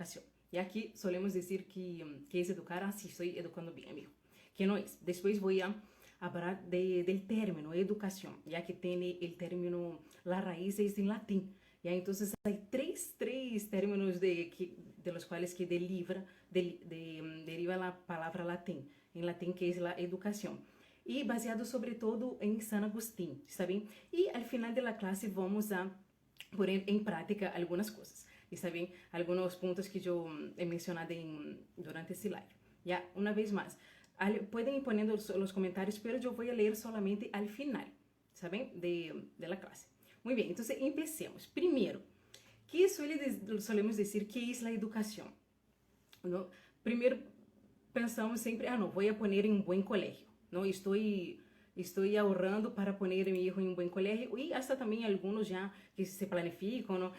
educación. Y aquí solemos decir que es educar, sí, estoy educando bien, amigo. Que no es. Después voy a hablar del término educación, ya que tiene el término, la raíz es en latín. Ya, entonces hay tres términos de los cuales que deriva la palabra latín, en latín que es la educación. Y baseado sobre todo en San Agustín, ¿está bien? Y al final de la clase vamos a poner en práctica algunas cosas, ¿está bien? Algunos puntos que yo he mencionado durante este live. Ya, una vez más, pueden ir poniendo los comentarios, pero yo voy a leer solamente al final, ¿saben? De la clase. Muy bien, entonces empecemos. Primero, ¿qué solemos decir que es la educación? ¿No? Primero pensamos siempre, no, voy a poner en un buen colegio, ¿no? Estoy ahorrando para poner a mi hijo en un buen colegio y hasta también algunos ya que se planifican, ¿no?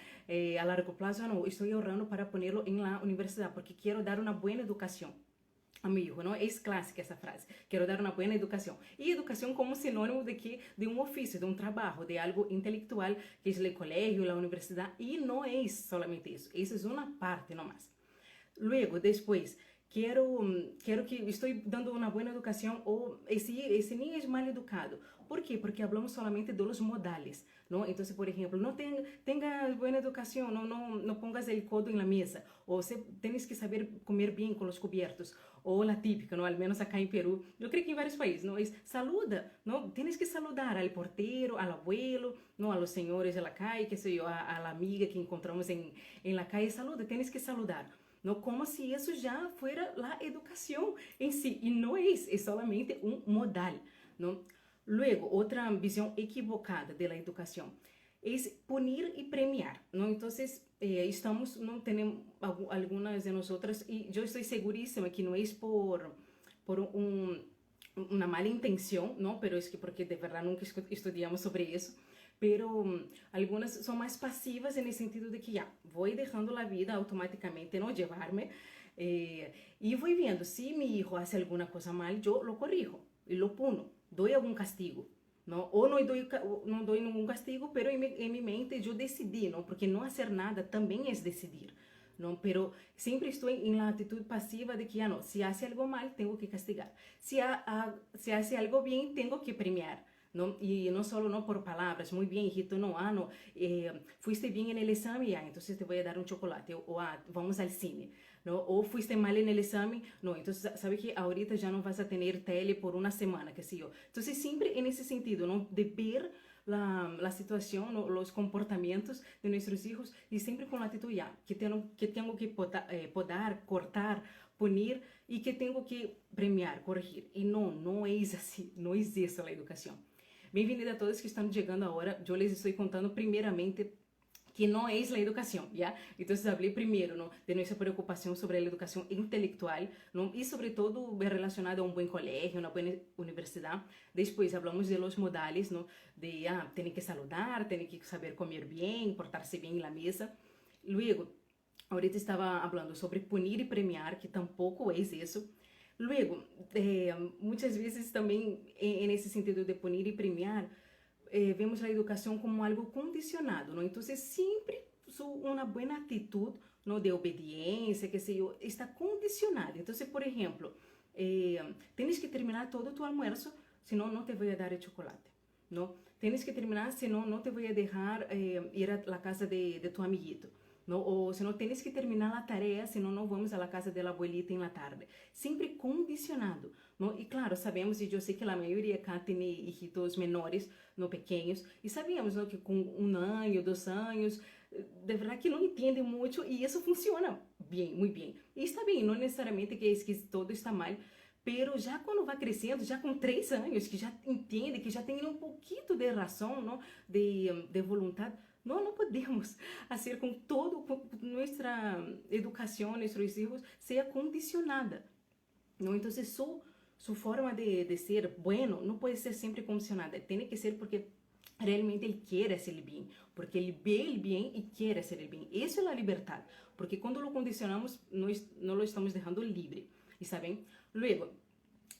A largo plazo, no, estoy ahorrando para ponerlo en la universidad porque quiero dar una buena educación a mi hijo, ¿no? Es clásica esa frase, quiero dar una buena educación. Y educación como sinónimo de un oficio, de un trabajo, de algo intelectual, que es el colegio, la universidad, y no es solamente eso es una parte nomás. Luego, después, quiero que estoy dando una buena educación o ese niño es mal educado. ¿Por qué? Porque hablamos solamente de los modales, ¿no? Entonces, por ejemplo, no tenga buena educación, no pongas el codo en la mesa, o tienes que saber comer bien con los cubiertos, o la típica, ¿no? Al menos acá en Perú, yo creo que en varios países, ¿no? Es saluda, ¿no? Tienes que saludar al portero, al abuelo, ¿no? A los señores de la calle, que sé yo, a la amiga que encontramos en la calle, saluda, tienes que saludar. ¿No? Como si eso ya fuera la educación en sí, y no es solamente un modal, ¿no? Luego, otra visión equivocada de la educación es punir y premiar, ¿no? Entonces, no tenemos algunas de nosotras, y yo estoy segurísima que no es por una mala intención, ¿no? Pero es que porque de verdad nunca estudiamos sobre eso, pero algunas son más pasivas en el sentido de que ya voy dejando la vida automáticamente no llevarme y voy viendo si mi hijo hace alguna cosa mal, yo lo corrijo y lo puno, doy algún castigo, ¿no? O no doy ningún castigo, pero en mi mente yo decidí, ¿no? Porque no hacer nada también es decidir, ¿no? Pero siempre estoy en la actitud pasiva de que ya no, si hace algo mal, tengo que castigar. Si hace algo bien, tengo que premiar. ¿No? Y no solo no por palabras, muy bien, hijito, no, fuiste bien en el examen, ya, entonces te voy a dar un chocolate, o vamos al cine, ¿no? O fuiste mal en el examen, no, entonces, ¿sabe que ahorita ya no vas a tener tele por una semana, qué sé yo? Entonces, siempre en ese sentido, ¿no? De ver la situación, ¿no? Los comportamientos de nuestros hijos y siempre con la actitud ya, que tengo que podar, cortar, punir y que tengo que premiar, corregir. Y no es así, no es eso la educación. Bem-vinda a todos que estão chegando agora. Eu les estou contando primeiramente que não é a educação, ¿ya? Então, falei primeiro, ¿no? De nossa preocupação sobre a educação intelectual, ¿no? E, sobretudo, relacionada a um bom colégio, uma boa universidade. Depois, falamos de los modales, ¿no? De, tem que saludar, tem que saber comer bem, portar-se bem na mesa. Luego, ahorita estava falando sobre punir e premiar, que tampouco é isso. Luego, muchas veces también en ese sentido de poner y premiar, vemos la educación como algo condicionado, ¿no? Entonces, siempre una buena actitud, ¿no? De obediencia, que sé yo, está condicionada. Entonces, por ejemplo, tienes que terminar todo tu almuerzo, si no, no te voy a dar el chocolate, ¿no? Tienes que terminar, si no, no te voy a dejar ir a la casa de tu amiguito. ¿No? O si no, tienes que terminar la tarea, si no, no vamos a la casa de la abuelita en la tarde. Siempre condicionado, ¿no? Y claro, sabemos, y yo sé que la mayoría acá tiene hijitos menores, no pequeños, y sabemos, ¿no? Que con 1 año, 2 años, de verdad que no entienden mucho y eso funciona bien, muy bien. Y está bien, no necesariamente que es que todo está mal, pero ya cuando va creciendo, ya con 3 años, que ya entiende, que ya tiene un poquito de razón, ¿no? De voluntad. No podemos hacer con todo, con nuestra educación, nuestros hijos, sea condicionada, ¿no? Entonces, su forma de ser bueno no puede ser siempre condicionada. Tiene que ser porque realmente él quiere hacer el bien, porque él ve el bien y quiere hacer el bien. Eso es la libertad, porque cuando lo condicionamos, no lo estamos dejando libre, ¿y saben? Luego,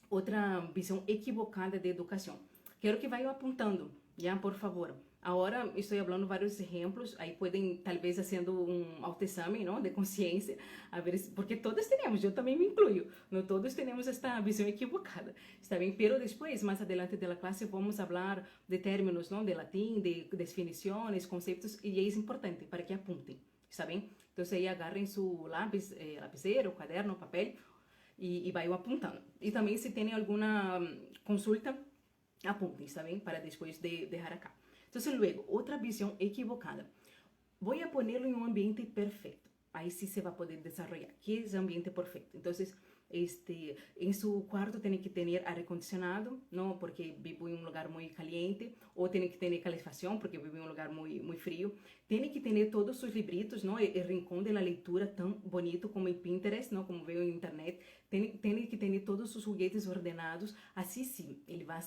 otra visión equivocada de educación. Quero que vayan apuntando, ya, por favor. Agora estou falando vários exemplos, aí podem talvez fazendo um autoexame, não, de consciência, a ver porque todos temos, eu também me incluo, não todos temos esta visão equivocada, está bem? Pero depois, mais adelante da classe, vamos falar de términos, não, de latim, de definições, conceitos, e é importante para que apuntem, está bem? Então aí agarrem seu lápis, lapicero, caderno, papel e vai apontando. E também se tem alguma consulta, apuntem, está bem? Para depois de deixar acá. Entonces, luego, otra visión equivocada. Voy a ponerlo en un ambiente perfecto. Ahí sí se va a poder desarrollar. ¿Qué es ambiente perfecto? Entonces, en su cuarto tiene que tener aire acondicionado, ¿no? Porque vivo en un lugar muy caliente. O tiene que tener calefacción, porque vivo en un lugar muy, muy frío. Tiene que tener todos sus libritos, ¿no? El rincón de la lectura tan bonito como en Pinterest, ¿no? Como veo en internet. Tiene que tener todos sus juguetes ordenados. Así sí, él va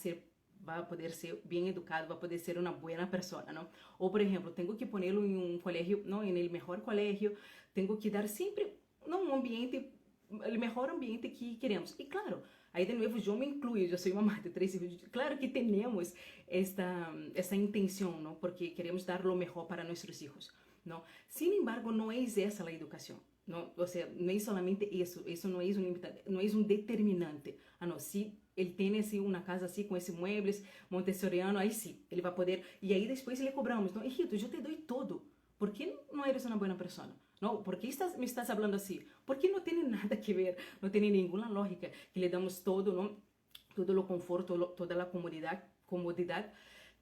a poder ser bem educado, vai poder ser uma boa pessoa, não? Ou, por exemplo, tenho que pô-lo em um colégio, não, em el melhor colégio, tenho que dar sempre um ambiente, o melhor ambiente que queremos. E claro, aí de novo eu me incluo, eu sou uma mãe de 3 filhos, claro que temos esta intenção, não? Porque queremos dar o melhor para nossos filhos, não? Sin embargo, não é essa a educação. Não, ou seja, não é somente isso não é um determinante. Ah, não, se ele tem assim uma casa assim com esses muebles montessoriano, aí sim, ele vai poder, e aí depois lhe cobramos, não, hijito, eu te dou todo, por que não eres uma boa pessoa? Não, por que me estás falando assim? Porque não tem nada que ver, não tem nenhuma lógica que lhe damos todo, não, todo o conforto, toda a comodidade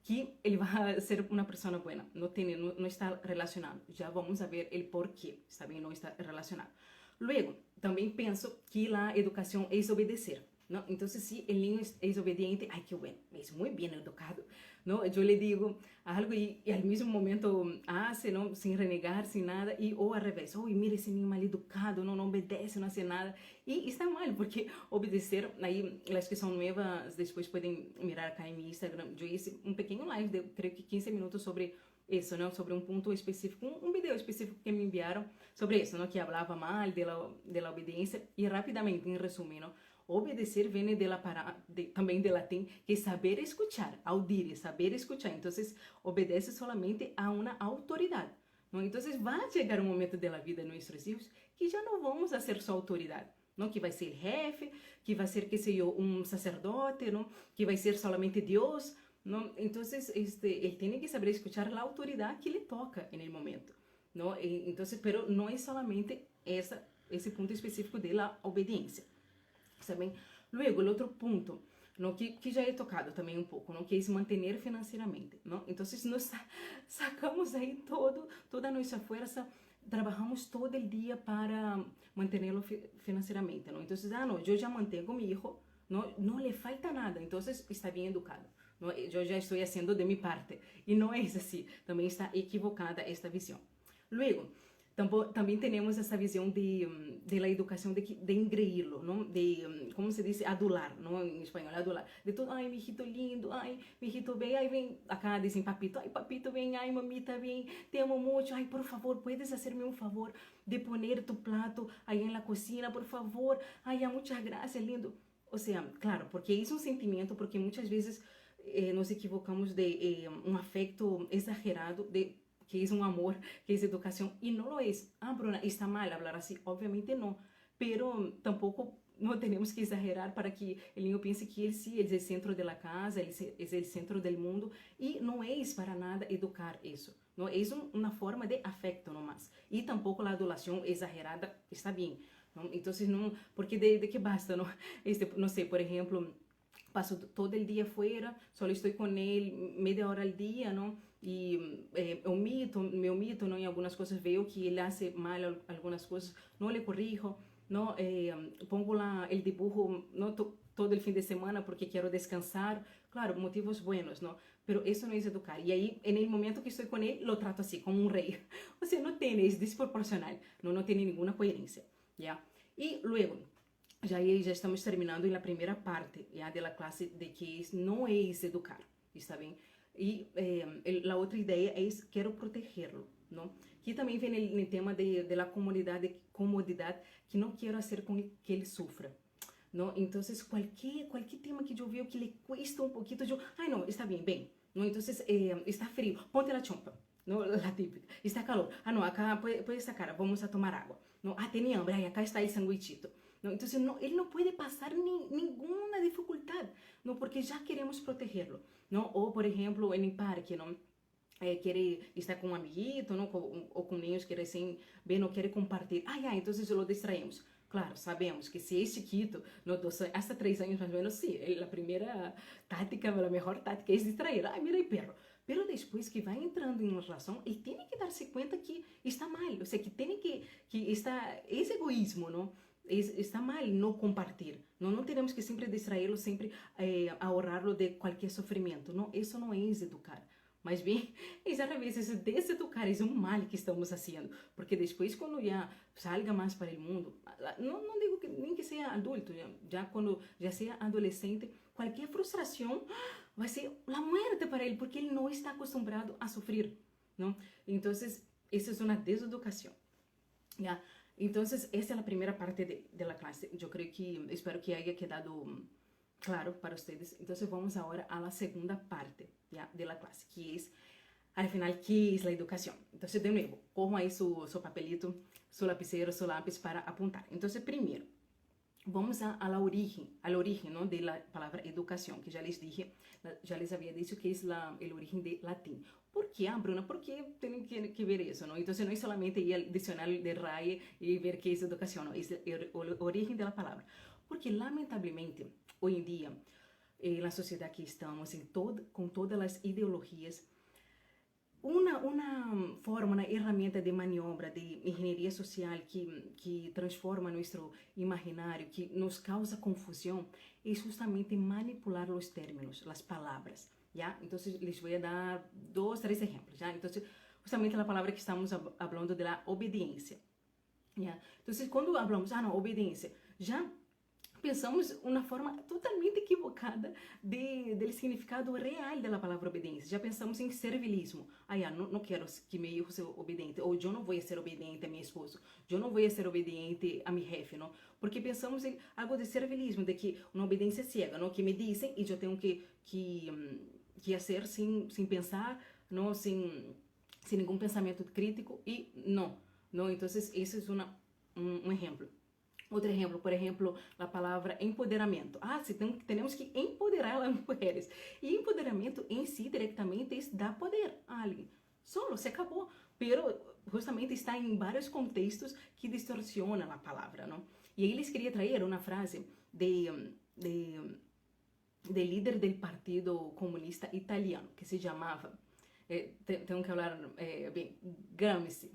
que ele vai ser uma pessoa boa. Não está relacionado. Já vamos ver o porquê, está bem? Não está relacionado. Luego, também penso que a educação é obedecer. ¿No? Entonces, si el niño es obediente, ay, qué bueno, es muy bien educado, ¿no? Yo le digo algo y al mismo momento hace, ¿no? Sin renegar, sin nada, o al revés, oh, mira ese niño mal educado, no obedece, no hace nada, y está mal, porque obedecer, ahí las que son nuevas, después pueden mirar acá en mi Instagram, yo hice un pequeño live de, creo que 15 minutos sobre isso, né? Sobre um ponto específico, um vídeo específico que me enviaram sobre isso, né? Que falava mal de la obediência, e rapidamente, em resumo, né? Obedecer vem também de latim, que é saber escuchar, audire, saber escuchar. Então, obedece solamente a uma autoridade. Não? Então, vai chegar um momento da vida de nossos filhos que já não vamos a ser só autoridade. Não? Que vai ser jefe, que vai ser, que sei eu, um sacerdote, não? Que vai ser solamente Deus. Não? Então, ele tem que saber escuchar a autoridade que lhe toca no momento. Não? Então, pero não é solamente esse ponto específico da obediência. Saben? Luego, o outro ponto, ¿no? que já he tocado também um pouco, ¿no? Que é manter financeiramente, ¿no? Então, nós sacamos aí toda a nossa força, trabalhamos todo o dia para mantê-lo financeiramente, ¿no? Então, não, eu já mantenho meu filho, não lhe falta nada, então está bem educado, ¿no? Eu já estou fazendo de minha parte, e não é assim, também está equivocada esta visão. Luego, também temos essa visão de la educação de engreírlo, não? De, como se diz, adular, não? Em espanhol, adular. De todo, ai, mi hijito lindo, ai, mi hijito bem, ai, vem, acá dizem papito, ai, papito, vem, ai, mamita, vem, te amo muito, ai, por favor, puedes hacerme un favor de poner tu plato aí en la cocina, por favor, ai, muchas gracias, lindo. Ou seja, claro, porque isso é um sentimento, porque muitas vezes nos equivocamos de um afecto exagerado, que é um amor, que é educação, e não lo é. Ah, Bruna, está mal falar assim? Obviamente não, pero tampouco não temos que exagerar para que o niño pense que ele sim, ele é o centro da casa, ele é o centro do mundo, e não é para nada educar isso. Não é uma forma de afecto nomás. E tampouco a adulação exagerada está bem. Não? Então, não, porque de que basta, não? Não sei, por exemplo, passo todo o dia fora, só estou com ele meia hora ao dia, não? E meu mito, não, em algumas coisas vejo que ele faz mal algumas coisas, não le corrijo, não, pongo lá o dibujo, não, todo o fim de semana porque quero descansar, claro, motivos buenos, não, pero isso não é educar. E aí, no momento que estou com ele, lo trato assim, como um rei. Ou seja, não tem, é desproporcional, não tem nenhuma coerência, já? E luego, já estamos terminando na primeira parte, já, da classe de que não é educar, está bem? E a outra ideia é quero protegê-lo, não? Que também vem no tema da comodidade que não quero fazer com que ele sofra, não? Então, qualquer tema que eu vejo que lhe custa um pouquinho, ai não, está bem, ¿no? Entonces, está frío, ponte la chompa, ¿no? La típica. Está calor, no, acá puede sacar, vamos a tomar agua, ¿no? Tenía hambre, acá está el sandwichito, ¿no? Entonces, no, él no puede pasar ninguna dificultad, ¿no? Porque ya queremos protegerlo, ¿no? O, por ejemplo, en el parque, ¿no? Quiere estar con un amiguito, ¿no? O con niños que recién ven o quiere compartir. Entonces lo distraemos. Claro, sabemos que si es chiquito, no, hasta 3 años más o menos, sí, la primera táctica, la mejor táctica es distraer. Mira el perro. Pero después que va entrando en una relación, él tiene que darse cuenta que está mal, o sea, que tiene que es egoísmo, ¿no? Está mal no compartir, ¿no? No tenemos que siempre distraerlo, siempre ahorrarlo de cualquier sufrimiento, ¿no? Eso no es educar. Mas bem, exatamente esse deseducar é um mal que estamos fazendo, porque depois quando já salga mais para o mundo, não digo que nem que seja adulto, já quando já seja adolescente, qualquer frustração vai ser a morte para ele, porque ele não está acostumado a sofrer, não? Então, essa é uma deseducação, já? Então, essa é a primeira parte da classe. Eu creio que, espero que haya quedado claro para ustedes. Entonces vamos ahora a la segunda parte ¿ya? De la clase, que es, al final, ¿qué es la educación? Entonces, de nuevo, cojo ahí su papelito, su lapicero, su lápiz para apuntar. Entonces, primero, vamos a la origen ¿no? De la palabra educación, que ya les dije, ya les había dicho que es el origen de latín. ¿Por qué, Bruna? ¿Por qué tienen que ver eso? ¿No? Entonces, no es solamente ir al diccionario de RAE y ver qué es educación, no, es el origen de la palabra. Porque, lamentablemente, hoy en día, en la sociedad que estamos, con todas las ideologías, una forma, una herramienta de maniobra, de ingeniería social que transforma nuestro imaginario, que nos causa confusión, es justamente manipular los términos, las palabras, ¿ya? Entonces, les voy a dar 2, 3 ejemplos, ¿ya? Entonces, justamente la palabra que estamos hablando de la obediencia, ¿ya? Entonces, cuando hablamos, obediencia, ya pensamos uma forma totalmente equivocada do significado real da palavra obediência. Já pensamos em servilismo. Não quero que meu hijo seja obediente. Ou eu não vou ser obediente a meu esposo. Eu não vou ser obediente a meu jefe, não? Porque pensamos em algo de servilismo, de que uma obediência cega, não? Que me dizem e eu tenho que fazer sem pensar, não? Sem nenhum pensamento crítico e não. Então, esse é um exemplo. Outro exemplo, por exemplo, a palavra empoderamento. Temos que empoderar as mulheres. E empoderamento em si, diretamente, é dar poder a alguém. Solo, se acabou. Pero, justamente, está em vários contextos que distorcionam a palavra, não? E aí eles queriam trazer uma frase de líder do Partido Comunista Italiano, que se chamava, tenho que falar bem, Gramsci.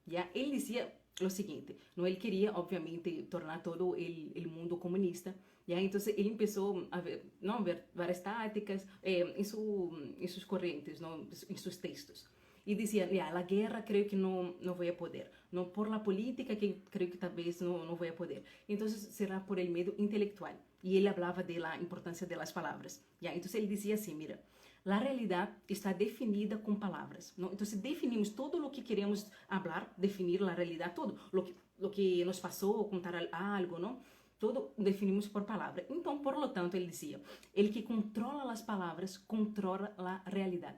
Já? Ele dizia lo seguinte, ¿no? Él quería obviamente tornar todo el mundo comunista, ¿ya? Entonces él empezó a ver, ¿no? Ver varias tácticas en sus corrientes, ¿no? En sus textos. Y decía, la guerra creo que no voy a poder, ¿no? Por la política que creo que tal vez no voy a poder. Entonces será por el medio intelectual. Y él hablaba de la importancia de las palabras, ¿ya? Entonces él decía así, mira, la realidad está definida con palabras, ¿no? Entonces definimos todo lo que queremos hablar, definir la realidad, todo lo que nos pasó, contar algo, ¿no? Todo definimos por palabra. Entonces, por lo tanto, él decía, el que controla las palabras controla la realidad.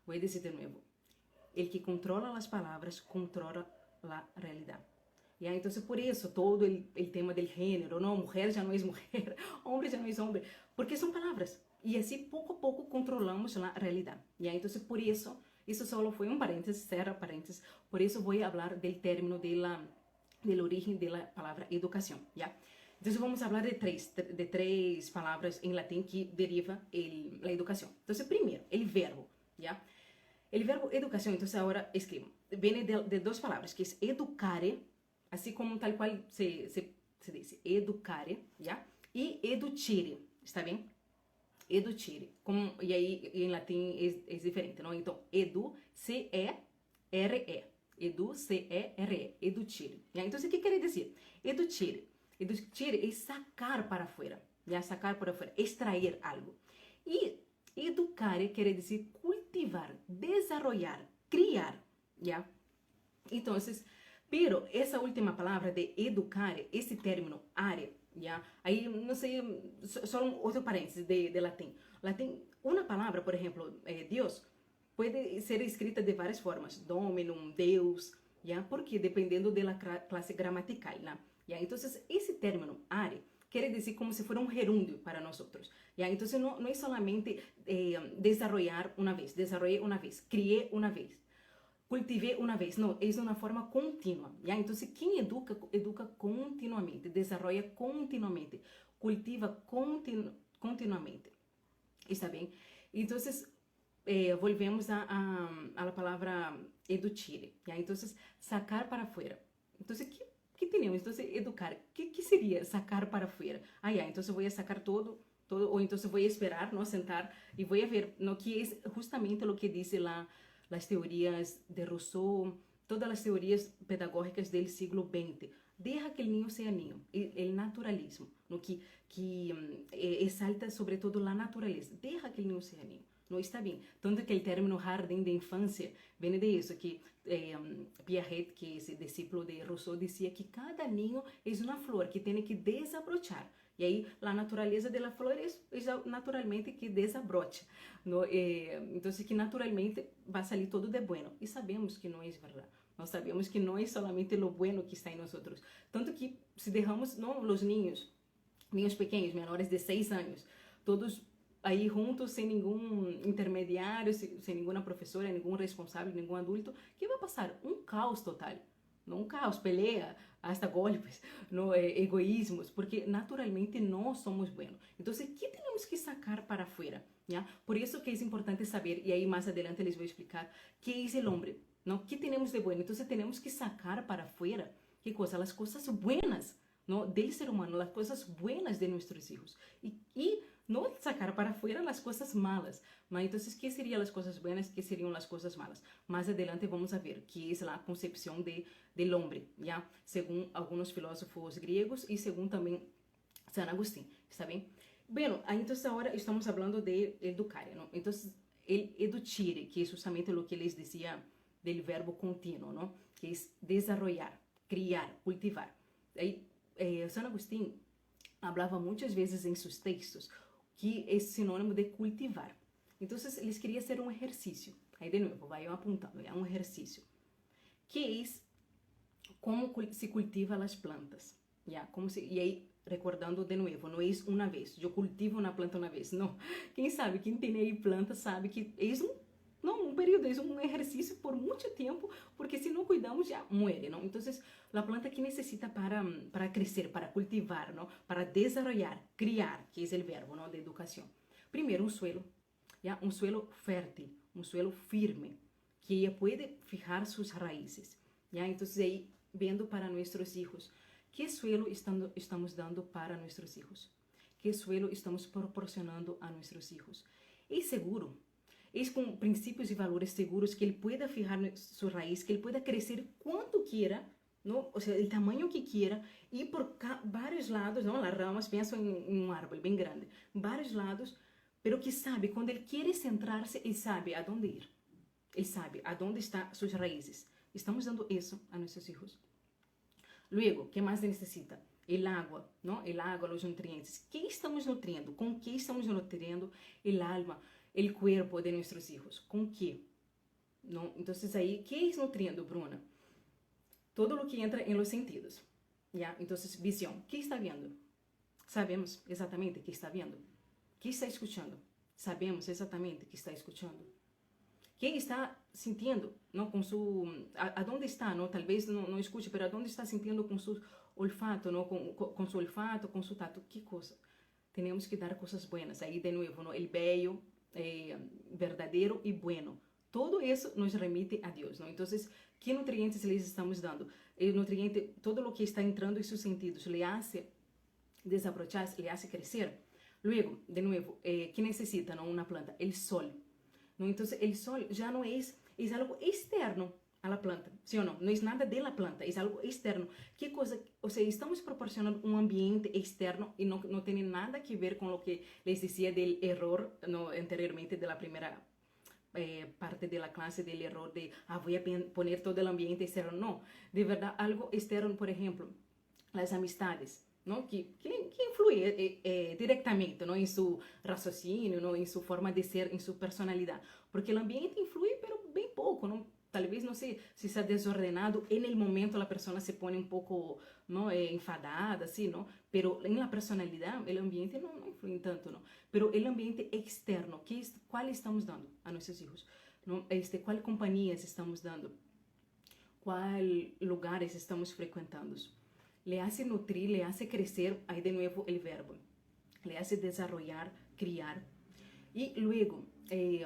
Voy a decir de nuevo, el que controla las palabras controla la realidad. ¿Ya? Entonces, por eso, todo el tema del género, ¿no? Mujer ya no es mujer, hombre ya no es hombre, porque son palabras. Y así poco a poco controlamos la realidad, ¿ya? Entonces, por eso solo fue un paréntesis, cerra paréntesis, por eso voy a hablar del término del origen de la palabra educación, ¿ya? Entonces, vamos a hablar de tres palabras en latín que deriva la educación. Entonces, primero, el verbo, ¿ya? El verbo educación, entonces ahora escribo, viene de 2 palabras, que es educare, así como tal cual se dice, educare, ¿ya? Y educere, ¿está bien? Educere, e aí em latim é diferente, não? Então, edu-c-e-r-e, edu-c-e-r-e, educere. Então, o que quer dizer? Educere é sacar para fora, já? Sacar para fora, extrair algo. E educare quer dizer cultivar, desarrollar, criar, já? Então, pero essa última palavra de educare, esse término are, ¿ya? Ahí, no sé, solo otro paréntesis de latín. Latín Una palabra, por ejemplo, Dios, puede ser escrita de várias formas, Dominum, Deus, ¿ya? Porque dependiendo de la clase gramatical, ¿no? ¿Ya? Entonces, ese término, are, quiere decir como si fuera un gerundio para nosotros, ¿ya? Entonces, no es solamente desarrollar una vez, desarrollé una vez, crié una vez, cultivé una vez, no, es una forma continua, ¿ya? Entonces, quien educa, educa continuamente, desarrolla continuamente, cultiva continuamente, ¿está bien? Entonces, volvemos a la palabra educire, ¿ya? Entonces, sacar para afuera. Entonces, ¿qué tenemos? Entonces, educar, ¿qué sería sacar para afuera? Ah, ya, entonces voy a sacar todo, o entonces voy a esperar, ¿no? Sentar y voy a ver, ¿no? Que es justamente lo que dice las teorías de Rousseau, todas las teorías pedagógicas del siglo XX. Deja que el niño sea niño, el naturalismo, ¿no? que exalta sobre todo la naturaleza. Deja que el niño sea niño. No está bien. Tanto que el término jardín de infancia viene de eso, que Piaget, que es discípulo de Rousseau, decía que cada niño es una flor que tiene que desabrochar. E aí, a natureza da flor é naturalmente que desabrocha. No, então, que naturalmente vai sair todo de bueno. E sabemos que não é verdade. Nós sabemos que não é solamente lo bueno que está em nós. Tanto que, se derramos, não, os niños pequenos, menores de 6 anos, todos aí juntos, sem nenhum intermediário, sem nenhuma professora, nenhum responsável, nenhum adulto, que vai passar um caos total. Não um caos, pelea, hasta golpes, no, egoísmos, porque naturalmente não somos buenos. Então, o que temos que sacar para afuera? ¿Ya? Por isso que é importante saber, e aí mais adelante les vou explicar, que é o homem, não? Que temos de bueno? Então, temos que sacar para afuera, que coisa? As coisas buenas, não? Del ser humano, as coisas buenas de nossos filhos. E não sacar para afuera as coisas malas. Mas, então, que seriam as coisas buenas, que seriam as coisas malas? Mais adelante vamos a ver que é a concepção del hombre, ¿ya? Según algunos filósofos griegos y según también San Agustín, ¿está bien? Bueno, entonces ahora estamos hablando de educar, ¿no? Entonces, el educire, que es justamente lo que les decía del verbo continuo, ¿no? Que es desarrollar, criar, cultivar. Ahí, San Agustín hablaba muchas veces en sus textos que es sinónimo de cultivar. Entonces, les quería hacer un ejercicio. Ahí de nuevo, vayan apuntando, ya, un ejercicio. Que es como se cultiva as plantas, ¿ya? E aí, recordando de novo, não é uma vez, eu cultivo uma planta uma vez, não. Quem sabe, quem tem aí planta sabe que é um período, é um exercício por muito tempo, porque se não cuidamos já muere, não? Então, a planta que necessita para crescer, para cultivar, não? Para desarrollar, criar, que é o verbo, não? De educação. Primeiro, um suelo, ¿ya? Um suelo fértil, um suelo firme, que ella pode fijar suas raízes, ¿ya? Então, aí vendo para nossos filhos, que suelo estamos dando para nossos filhos, que suelo estamos proporcionando a nossos filhos. É seguro, é com princípios e valores seguros que ele pueda fijar sua raiz, que ele pueda crescer quanto quiera, não? Ou seja, o tamanho que quiera, e por vários lados, não? As ramas, pensam em um árvore bem grande, vários lados, pero que sabe, quando ele quer centrar-se, ele sabe aonde ir, ele sabe aonde estão suas raízes. Estamos dando isso a nossos filhos. Luego, ¿qué más necesita? El agua, ¿no? El agua, los nutrientes. ¿Qué estamos nutriendo? ¿Con qué estamos nutriendo el alma, el cuerpo de nuestros hijos? ¿Con qué? ¿No? Entonces ahí, ¿qué es nutriendo, Bruna? Todo lo que entra en los sentidos, ¿ya? Entonces, visión. ¿Qué está viendo? Sabemos exatamente qué está viendo. ¿Qué está escuchando? Sabemos exatamente qué está escuchando. ¿Qué está sintiendo, ¿no? Con su, a dónde está, ¿no? Tal vez no escuche, pero a dónde está sintiendo con su olfato, ¿no? Con su olfato, con su tacto. ¿Qué cosa? Tenemos que dar cosas buenas. Ahí de nuevo, ¿no? El bello, verdadero y bueno. Todo eso nos remite a Dios, ¿no? Entonces, ¿qué nutrientes les estamos dando? El nutriente, todo lo que está entrando en sus sentidos, le hace desabrocharse, le hace crecer. Luego, de nuevo, ¿qué necesita, no? Una planta? El sol. ¿No? Entonces, el sol ya no es algo externo a la planta, ¿sí o no? No es nada de la planta, es algo externo. ¿Qué cosa? O sea, estamos proporcionando un ambiente externo y no tiene nada que ver con lo que les decía del error, ¿no? Anteriormente de la primera parte de la clase, del error de, voy a poner todo el ambiente externo. No, de verdad, algo externo, por ejemplo, las amistades, ¿no? Que influye directamente, ¿no? En su raciocinio, ¿no? En su forma de ser, en su personalidad. Porque el ambiente influye, pero bien poco, ¿no? Tal vez, no sé, si está desordenado, en el momento la persona se pone un poco, ¿no? Enfadada, así, ¿no? Pero en la personalidad, el ambiente no influye tanto, ¿no? Pero el ambiente externo, ¿cuál estamos dando a nuestros hijos? ¿No? ¿Cuál compañías estamos dando? ¿Cuál lugares estamos frecuentando? Le hace nutrir, le hace crecer, ahí de nuevo el verbo, le hace desarrollar, criar. Y luego, ahí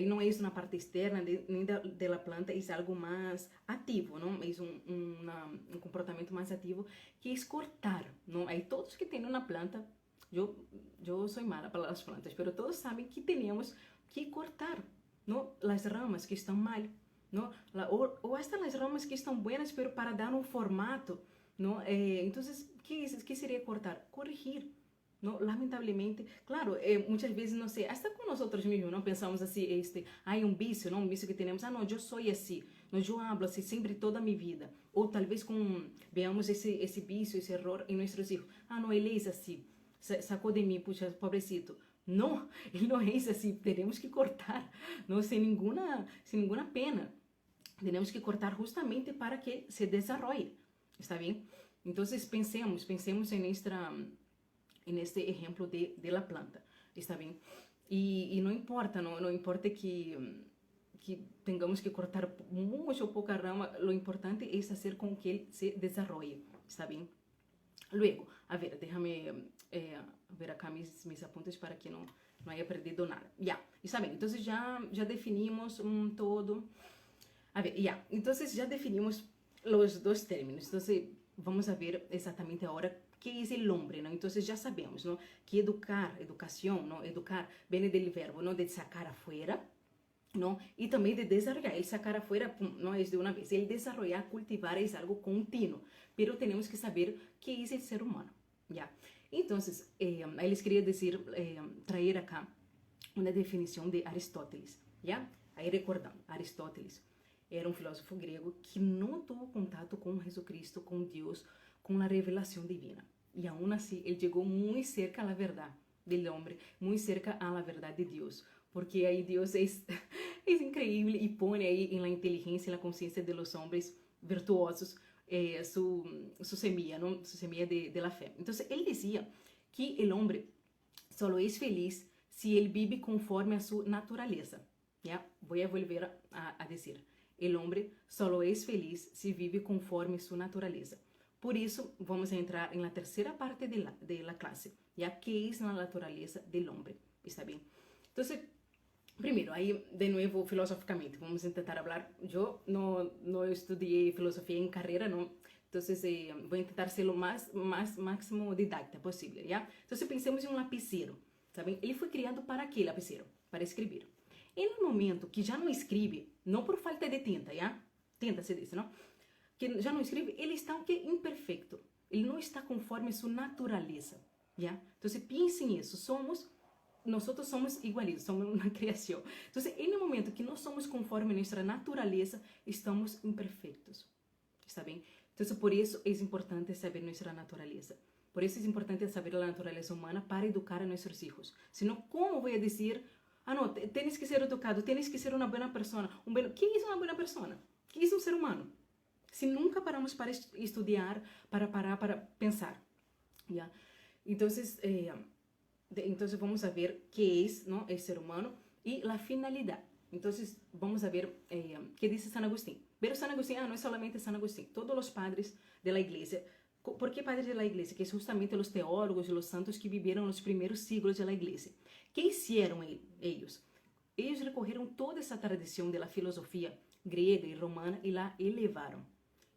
no es una parte externa de la planta, es algo más activo, ¿no? Es un comportamiento más activo, que es cortar, ¿no? Hay todos que tienen una planta, yo soy mala para las plantas, pero todos saben que tenemos que cortar, ¿no? Las ramas que están mal, ¿no? O hasta las ramas que están buenas, pero para dar un formato, ¿no? Entonces, ¿qué sería cortar? Corregir, ¿no? Lamentablemente, claro, muchas veces, no sé, hasta con nosotros mismos, ¿no? Pensamos así, hay un vicio, ¿no? Un vicio que tenemos, no, yo soy así, no, yo hablo así siempre toda mi vida. O tal vez veamos ese vicio, ese error en nuestros hijos. No, él es así, sacó de mí, pucha, pobrecito. No, él no es así, tenemos que cortar, ¿no? Sin ninguna pena. Tenemos que cortar justamente para que se desarrolle, ¿está bien? Entonces pensemos en este ejemplo de la planta, ¿está bien? Y no importa, no importa que tengamos que cortar mucho o poca rama, lo importante es hacer con que él se desarrolle, ¿está bien? Luego, a ver, déjame ver acá mis apuntes para que no haya perdido nada. Ya, está bien, entonces ya definimos todo. A ver, ya, entonces ya definimos los dos términos, entonces vamos a ver exactamente ahora qué es el hombre, ¿no? Entonces ya sabemos, ¿no? Que educación, ¿no? Educar viene del verbo, ¿no? De sacar afuera, ¿no? Y también de desarrollar. El sacar afuera no es de una vez, el desarrollar, cultivar es algo continuo, pero tenemos que saber qué es el ser humano, ¿ya? Entonces, ahí les quería decir, traer acá una definición de Aristóteles, ¿ya? Ahí recordando, Aristóteles era un filósofo griego que no tuvo contacto con Jesucristo, con Dios, con la revelación divina. Y aún así, él llegó muy cerca a la verdad del hombre, muy cerca a la verdad de Dios. Porque ahí Dios es, es increíble y pone ahí en la inteligencia y la conciencia de los hombres virtuosos su semilla, ¿no? Su semilla de la fe. Entonces, él decía que el hombre solo es feliz si él vive conforme a su naturaleza. ¿Ya? Voy a volver a decir. El hombre solo es feliz si vive conforme su naturaleza. Por eso vamos a entrar en la tercera parte de la clase, ya que es la naturaleza del hombre. ¿Está bien? Entonces, primero, ahí de nuevo filosóficamente, vamos a intentar hablar. Yo no estudié filosofía en carrera, ¿no? Entonces, voy a intentar ser lo más máximo didacta posible, ¿ya? Entonces, pensemos en un lapicero, ¿saben? Ele foi criado para quê, lapicero? Para escrever. E no momento que já não escreve, não por falta de tinta, ¿ya? Tinta se diz, não? Que já não escreve, ele está o quê? Imperfeito. Ele não está conforme sua natureza, ¿ya? Então, pense nisso. Nós somos igualitos, somos uma criação. Então, no momento que nós somos conforme nossa natureza, estamos imperfeitos. ¿Está bem? Então, por isso é importante saber nossa natureza. Por isso é importante saber a natureza humana para educar a nossos filhos. Senão, como vou dizer, não, tens que ser educado, tens que ser uma boa pessoa. ¿Qué é uma boa pessoa? ¿Qué é um ser humano? Se nunca paramos para estudar, para parar, para pensar. ¿Ya? Entonces, vamos a ver qué es, ¿no? El ser humano y la finalidad. Entonces, vamos a ver qué dice San Agustín. Pero San Agustín no es solamente San Agustín. Todos los padres de la iglesia. ¿Por qué padres de la iglesia? Que es justamente los teólogos y los santos que vivieron los primeros siglos de la iglesia. ¿Qué hicieron ellos? Ellos recogieron toda esa tradición de la filosofía griega y romana y la elevaron.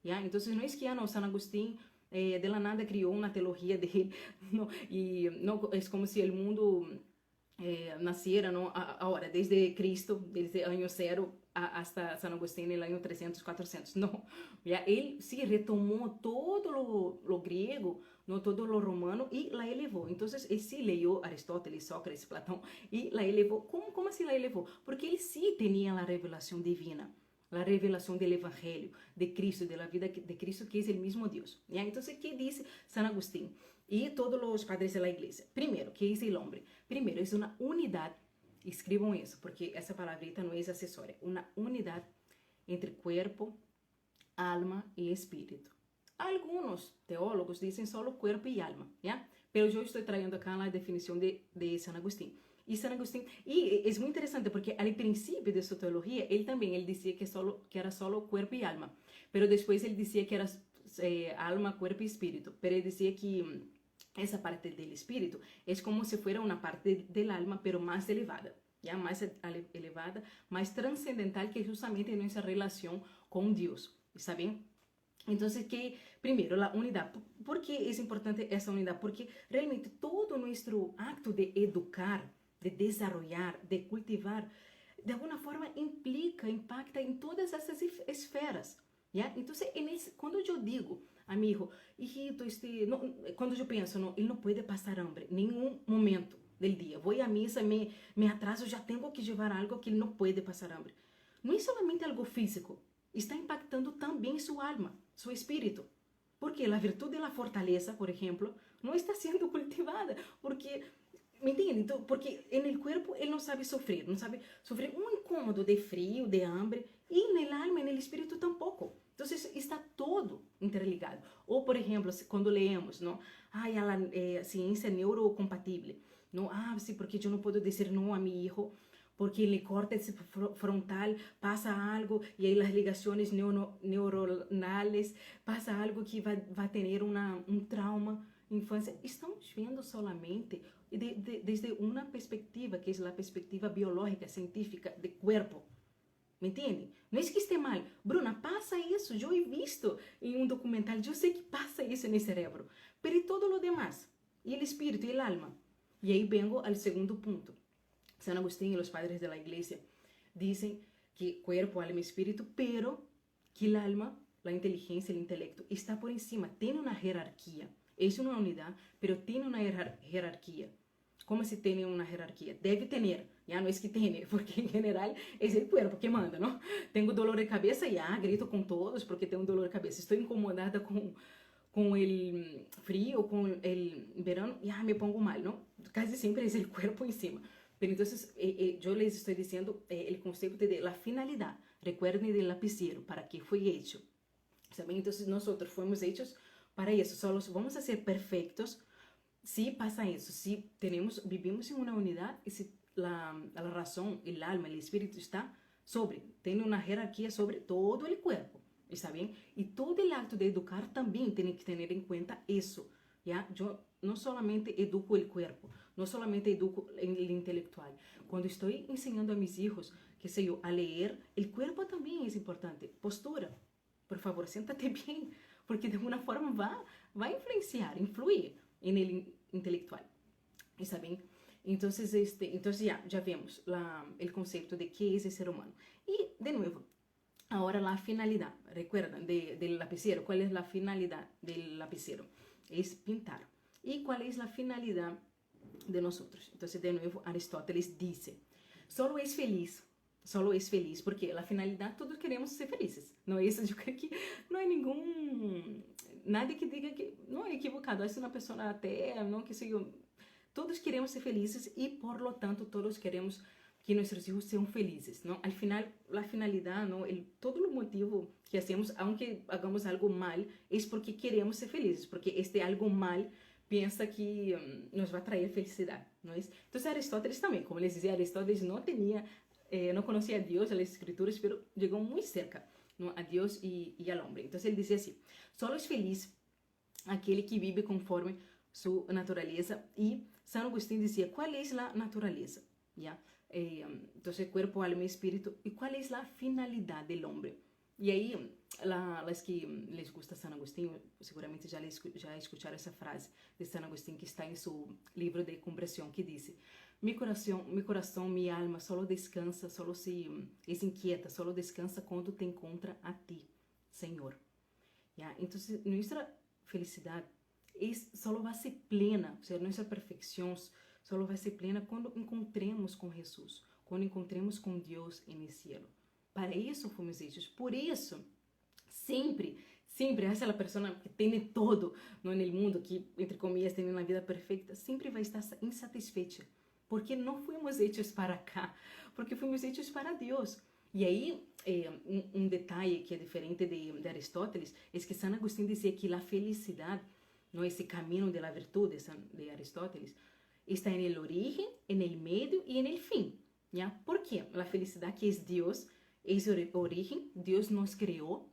¿Ya? Entonces, no es que San Agustín de la nada criou uma teologia dele, não, e não é como se o mundo nasciera, não, agora, desde Cristo, desde ano zero hasta San Agustín no ano 300, 400, não, já ele se retomou todo lo griego, no, todo lo romano e la elevou. Então, ele sí leyó Aristóteles, Sócrates, Platão e la elevou. Como assim la elevou? Porque ele sí tinha a revelação divina. la revelación del Evangelio de Cristo, de la vida de Cristo, que es el mismo Dios. ¿Ya? Entonces, ¿qué dice San Agustín y todos los padres de la iglesia? Primero, ¿qué es el hombre? Primero, es una unidad, escriban eso, porque esa palabrita no es accesoria, una unidad entre cuerpo, alma y espíritu. Algunos teólogos dicen solo cuerpo y alma, ¿ya? Pero yo estoy trayendo acá la definición de San Agustín. Y San Agustín, y es muy interesante porque al principio de su teología, él decía que era solo cuerpo y alma, pero después él decía que era alma, cuerpo y espíritu, pero él decía que esa parte del espíritu es como si fuera una parte del alma, pero más elevada, ya más elevada, más trascendental, que justamente nuestra relación con Dios, ¿está bien? Entonces, que primero la unidad. ¿Por qué es importante esa unidad? Porque realmente todo nuestro acto de educar, de desarrollar, de cultivar, de alguna forma impacta en todas esas esferas. ¿Ya? Entonces, cuando yo digo a mi hijo, hijito, cuando yo pienso, no, él no puede pasar hambre, ningún momento del día. Voy a misa, me atraso, ya tengo que llevar algo que él no puede pasar hambre. No es solamente algo físico, está impactando también su alma, su espíritu. Porque la virtud de la fortaleza, por ejemplo, no está siendo cultivada. Porque, ¿me entiende? Porque en el cuerpo él no sabe sufrir un incómodo de frío, de hambre, y en el alma, en el espíritu tampoco. Entonces está todo interligado. O, por ejemplo, cuando leemos, ¿no? Ay, a la ciencia neurocompatible. No, sí, porque yo no puedo decir no a mi hijo porque en el córtex frontal pasa algo y ahí las ligaciones neuronales pasa algo que va a tener un trauma infancia. Estamos viendo solamente desde una perspectiva, que es la perspectiva biológica, científica, de cuerpo. ¿Me entiende? No es que esté mal. Bruna, pasa eso. Yo he visto en un documental, yo sé que pasa eso en el cerebro. Pero ¿y todo lo demás? ¿Y el espíritu y el alma? Y ahí vengo al segundo punto. San Agustín y los padres de la iglesia dicen que cuerpo, alma y espíritu, pero que el alma, la inteligencia, el intelecto está por encima, tiene una jerarquía. Es una unidad, pero tiene una jerarquía. ¿Cómo se tiene una jerarquía? Debe tener, ya no es que tiene, porque en general es el cuerpo que manda, ¿no? Tengo dolor de cabeza, ya grito con todos porque tengo dolor de cabeza. Estoy incomodada con el frío, con el verano, ya me pongo mal, ¿no? Casi siempre es el cuerpo encima. Pero entonces yo les estoy diciendo el concepto de la finalidad. Recuerden del lapicero, para qué fue hecho. ¿Saben? Entonces nosotros fuimos hechos para eso. Solo vamos a ser perfectos si pasa eso, si vivimos en una unidad y si la razón, el alma, el espíritu tiene una jerarquía sobre todo el cuerpo. ¿Está bien? Y todo el acto de educar también tiene que tener en cuenta eso. ¿Ya? Yo no solamente educo el cuerpo, no solamente educo el intelectual. Cuando estoy enseñando a mis hijos, qué sé yo, a leer, el cuerpo también es importante. Postura. Por favor, siéntate bien, porque de alguna forma va a influir en el intelectual. ¿Está bien? Entonces, entonces ya vemos el concepto de qué es el ser humano. Y, de nuevo, ahora la finalidad, recuerdan, del lapicero. ¿Cuál es la finalidad del lapicero? Es pintar. ¿Y cuál es la finalidad de nosotros? Entonces, de nuevo, Aristóteles dice, solo es feliz, porque la finalidad, todos queremos ser felices. No es eso, yo creo que no hay nadie que diga que, no, es equivocado, es una persona atea, no, que sé yo. Todos queremos ser felices y, por lo tanto, todos queremos que nuestros hijos sean felices, ¿no? Al final, la finalidad, ¿no? Todo el motivo que hacemos, aunque hagamos algo mal, es porque queremos ser felices, porque algo mal piensa que nos va a traer felicidad, ¿no es? Entonces Aristóteles también, como les decía, Aristóteles no conocía a Dios, a las escrituras, pero llegó muy cerca, ¿no? A Dios y al hombre. Entonces él dice así, solo es feliz aquel que vive conforme su naturaleza. Y San Agustín decía, ¿cuál es la naturaleza? ¿Ya? Entonces cuerpo, alma y espíritu. ¿Y cuál es la finalidad del hombre? Y ahí las que les gusta San Agustín seguramente ya escucharon esa frase de San Agustín que está en su libro de Conversión, que dice, mi corazón, mi alma solo descansa, solo es inquieta, solo descansa cuando te encuentra a ti, Señor. ¿Ya? Entonces nuestra felicidad solo va a ser plena, o sea, nuestra perfección solo va a ser plena cuando encontremos con Jesús, cuando encontremos con Dios en el cielo. Para isso fomos hechos. Por isso, sempre, sempre, essa é a pessoa que tem todo no mundo, que, entre comillas, tem uma vida perfeita, sempre vai estar insatisfeita. Porque não fomos hechos para cá, porque fomos hechos para Deus. E aí, detalhe que é diferente de Aristóteles, é que San Agustín dizia que a felicidade, não esse caminho de la virtude de Aristóteles, está en el origen, en el medio y en el fin. ¿Ya? ¿Por qué? La felicidad que es Dios, es el origen, Dios nos creó,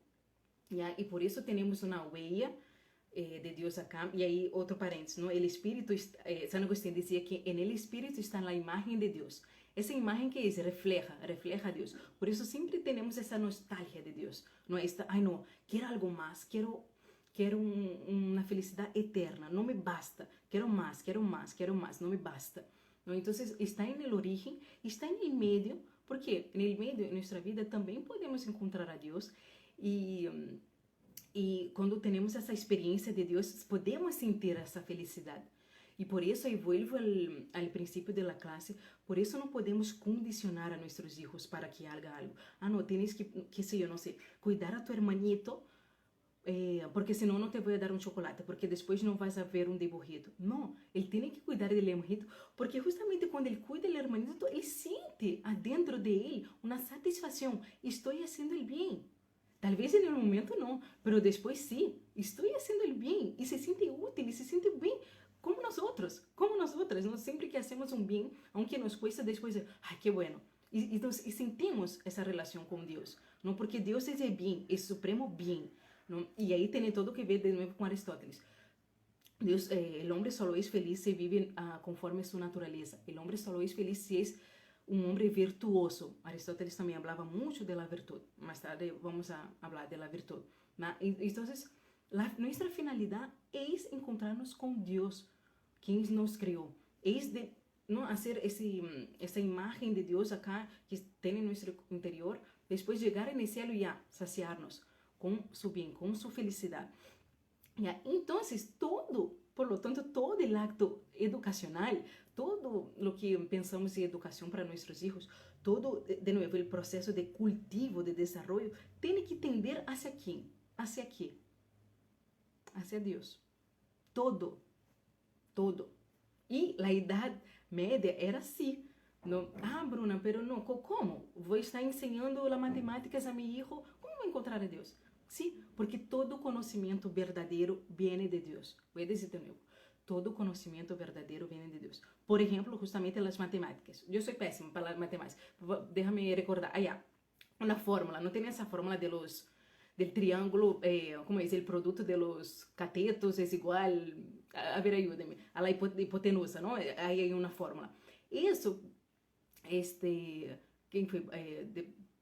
¿ya? Y por eso tenemos una huella de Dios acá. Y ahí otro paréntesis, ¿no? El espíritu, San Agustín decía que en el espíritu está la imagen de Dios. Esa imagen que es, refleja a Dios. Por eso siempre tenemos esa nostalgia de Dios. No esta, ay no, quiero algo más, quiero una felicidad eterna, no me basta, quiero más, no me basta. ¿No? Entonces está en el origen, está en el medio, porque en el medio de nuestra vida también podemos encontrar a Dios y cuando tenemos esa experiencia de Dios podemos sentir esa felicidad. Y por eso, ahí vuelvo al principio de la clase, por eso no podemos condicionar a nuestros hijos para que haga algo. Ah, no, tienes que, qué sé yo, no sé, cuidar a tu hermanito, porque senão não te vou dar um chocolate, porque depois não vais a ver um deburrito. Não, ele tem que cuidar dele hermanito, porque justamente quando ele cuida do hermanito, ele sente adentro de ele uma satisfação. Estou fazendo ele bem. Talvez no momento não, mas depois sim. Estou fazendo ele bem e se sente útil, e se sente bem como nós outros, Nós sempre que hacemos um bem, aunque nos cuesta, depois, ai, que bueno. E sentimos essa relação com Deus, não? Porque Deus é bem, é supremo bem. ¿No? Y ahí tiene todo que ver de nuevo con Aristóteles. Dios, el hombre solo es feliz si vive conforme su naturaleza. El hombre solo es feliz si es un hombre virtuoso. Aristóteles también hablaba mucho de la virtud. Más tarde vamos a hablar de la virtud. ¿No? Entonces, nuestra finalidad es encontrarnos con Dios, quien nos creó. Es de no hacer esa imagen de Dios acá que tiene en nuestro interior, después llegar en el cielo y ya, saciarnos com su bem, com sua felicidade. Então, por lo tanto, todo o acto educacional, todo o que pensamos em educação para nossos filhos, todo, de novo, o processo de cultivo, de desenvolvimento, tem que tender hacia quem? Hacia quê? Hacia Deus. Todo. E a idade média era assim. Não, Bruna, pero não, como? Vou estar ensinando as matemáticas a meu filho, como encontrar a Deus? Sí, porque todo conocimiento verdadero viene de Dios. Voy a decir de nuevo, todo conocimiento verdadero viene de Dios. Por ejemplo, justamente las matemáticas. Yo soy pésima para las matemáticas. Déjame recordar. Una fórmula. No tenía esa fórmula del triángulo, ¿cómo es? El producto de los catetos es igual, a ver, ayúdeme, a la hipotenusa, ¿no? Ahí hay una fórmula. Eso, ¿quién fue?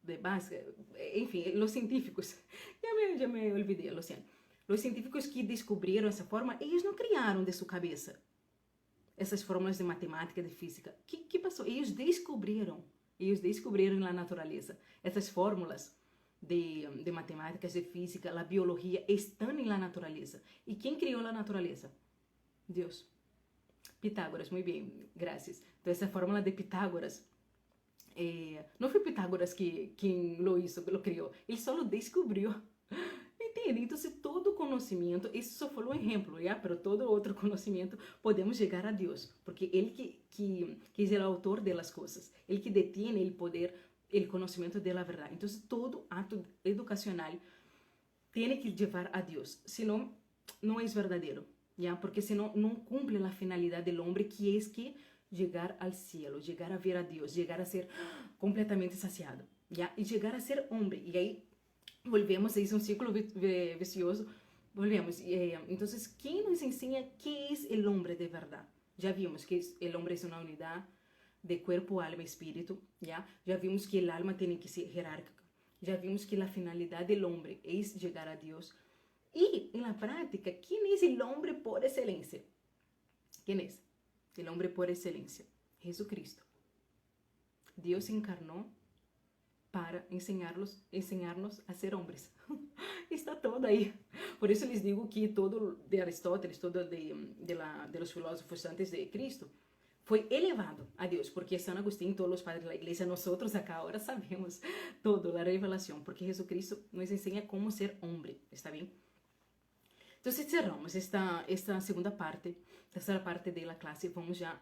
De base, enfim, os científicos, já me olvidei, Luciano. Os científicos que descobriram essa forma, eles não criaram de sua cabeça essas fórmulas de matemática, de física. Que passou? Eles descobriram na natureza. Essas fórmulas de matemáticas, de física, a biologia, estão na natureza. E quem criou a natureza? Deus. Pitágoras, muito bem, graças. Então, essa fórmula de Pitágoras, não foi Pitágoras quem lo criou, ele só lo descobriu. Entende? Então, todo conhecimento, isso só foi um exemplo, já? Pero todo outro conhecimento podemos chegar a Deus, porque ele que é o autor das coisas, ele que detém o poder, o conhecimento da verdade. Então, todo ato educacional tem que levar a Deus, senão não é verdadeiro, já? Porque senão não cumpre a finalidade do homem, que é que chegar ao cielo, chegar a ver a Deus, chegar a ser completamente saciado, ¿ya? E chegar a ser homem. E aí volvemos, é um ciclo vicioso, volvemos. Então, quem nos ensina que é o homem de verdade? Já vimos que o homem é uma unidade de corpo, alma e espírito, ¿ya? Já vimos que o alma tem que ser jerárquica, já vimos que a finalidade do homem é chegar a Deus. E, na prática, quem é o homem por excelência? Quem é? El hombre por excelencia, Jesucristo. Dios se encarnó para enseñarnos a ser hombres. Está todo ahí. Por eso les digo que todo de Aristóteles, todo de los filósofos antes de Cristo, foi elevado a Deus, porque San Agustín, todos os padres da igreja, nós acá agora sabemos todo, a revelação, porque Jesucristo nos ensina como ser homem, está bem? Então, cerramos esta segunda parte, terceira parte da classe, vamos já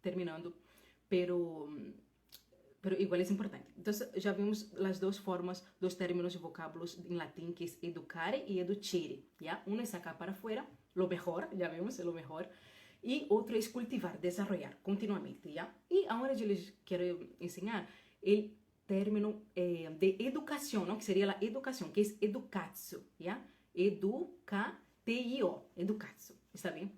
terminando, pero igual é importante. Então, já vimos as duas formas, dos términos e vocábulos em latim, que é educare e educere, ¿ya? Uno é sacar para fora, lo mejor, já vimos, é lo mejor, e outro é cultivar, desenvolver continuamente, ¿ya? E agora eu les quero ensinar o término de educação, ¿no? Que seria a educação, que é educatio, ¿ya? Educatio, educatio, está bem?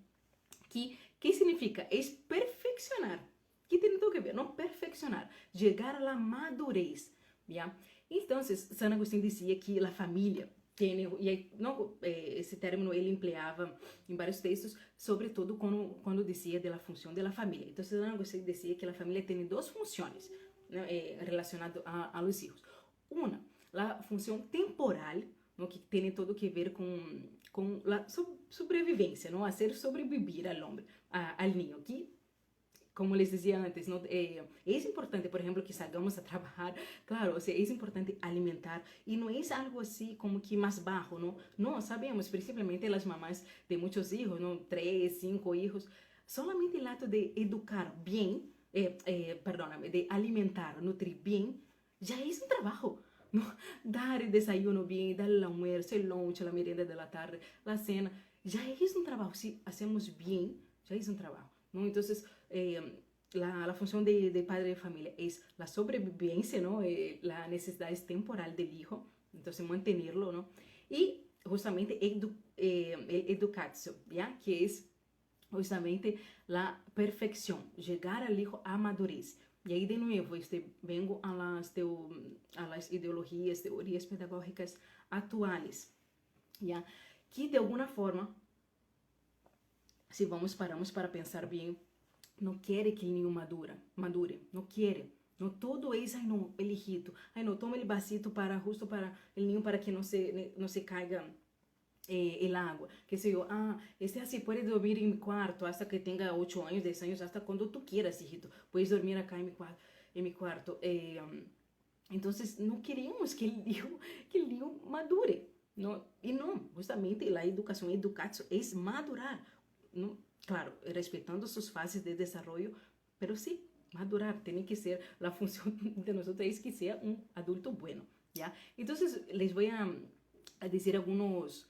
Que significa? É perfeccionar. Que tem tudo a ver, não? Perfeccionar, chegar à madurez, ¿ya? Então, San Agustín dizia que a família tem, e não, esse término ele empleava em vários textos, sobretudo quando dizia da função da família. Então, San Agustín dizia que a família tem duas funções, né, relacionadas a los hijos. Uma, a função temporal, no, que tem tudo que ver com a sobrevivência, não? A ser sobreviver ao homem, ao niño, que como les dizia antes, ¿no? Es importante, por ejemplo, que salgamos a trabajar, claro, o sea, es importante alimentar, y no es algo así como que más bajo, ¿no? No, sabemos, principalmente las mamás de muchos hijos, ¿no? 3, 5 hijos, solamente el acto de educar bien, perdóname, de alimentar, nutrir bien, ya es un trabajo, ¿no? Dar el desayuno bien, dar el almuerzo, el lunch, la merienda de la tarde, la cena, ya es un trabajo, si hacemos bien, ya es un trabajo, ¿no? Entonces, la función de padre de familia es la sobrevivencia, ¿no? La necesidad es temporal del hijo, entonces mantenerlo, ¿no? Y justamente educatio, ¿ya? Que es justamente la perfección, llegar al hijo a madurez. Y ahí de nuevo vengo a las ideologías, teorías pedagógicas actuales, ¿ya? Que de alguna forma, si paramos para pensar bien, não quer que o niño madure, não quer. Não todo é, ai não, el hijito, ai não, toma el vasito justo para o niño para que não se caiga el agua. Que sei eu, este assim pode dormir em mi quarto hasta que tenha 8 anos, 10 anos, hasta quando tu quieras, hijito. Puedes dormir acá em mi quarto. Então, não queremos que o niño madure. Não, e não, justamente a educação, educatio, é madurar. Não, claro, respeitando suas fases de desenvolvimento, pero sí, madurar, tem que ser, a função de nós é que seja adulto bueno, ¿ya? Então, les voy a dizer alguns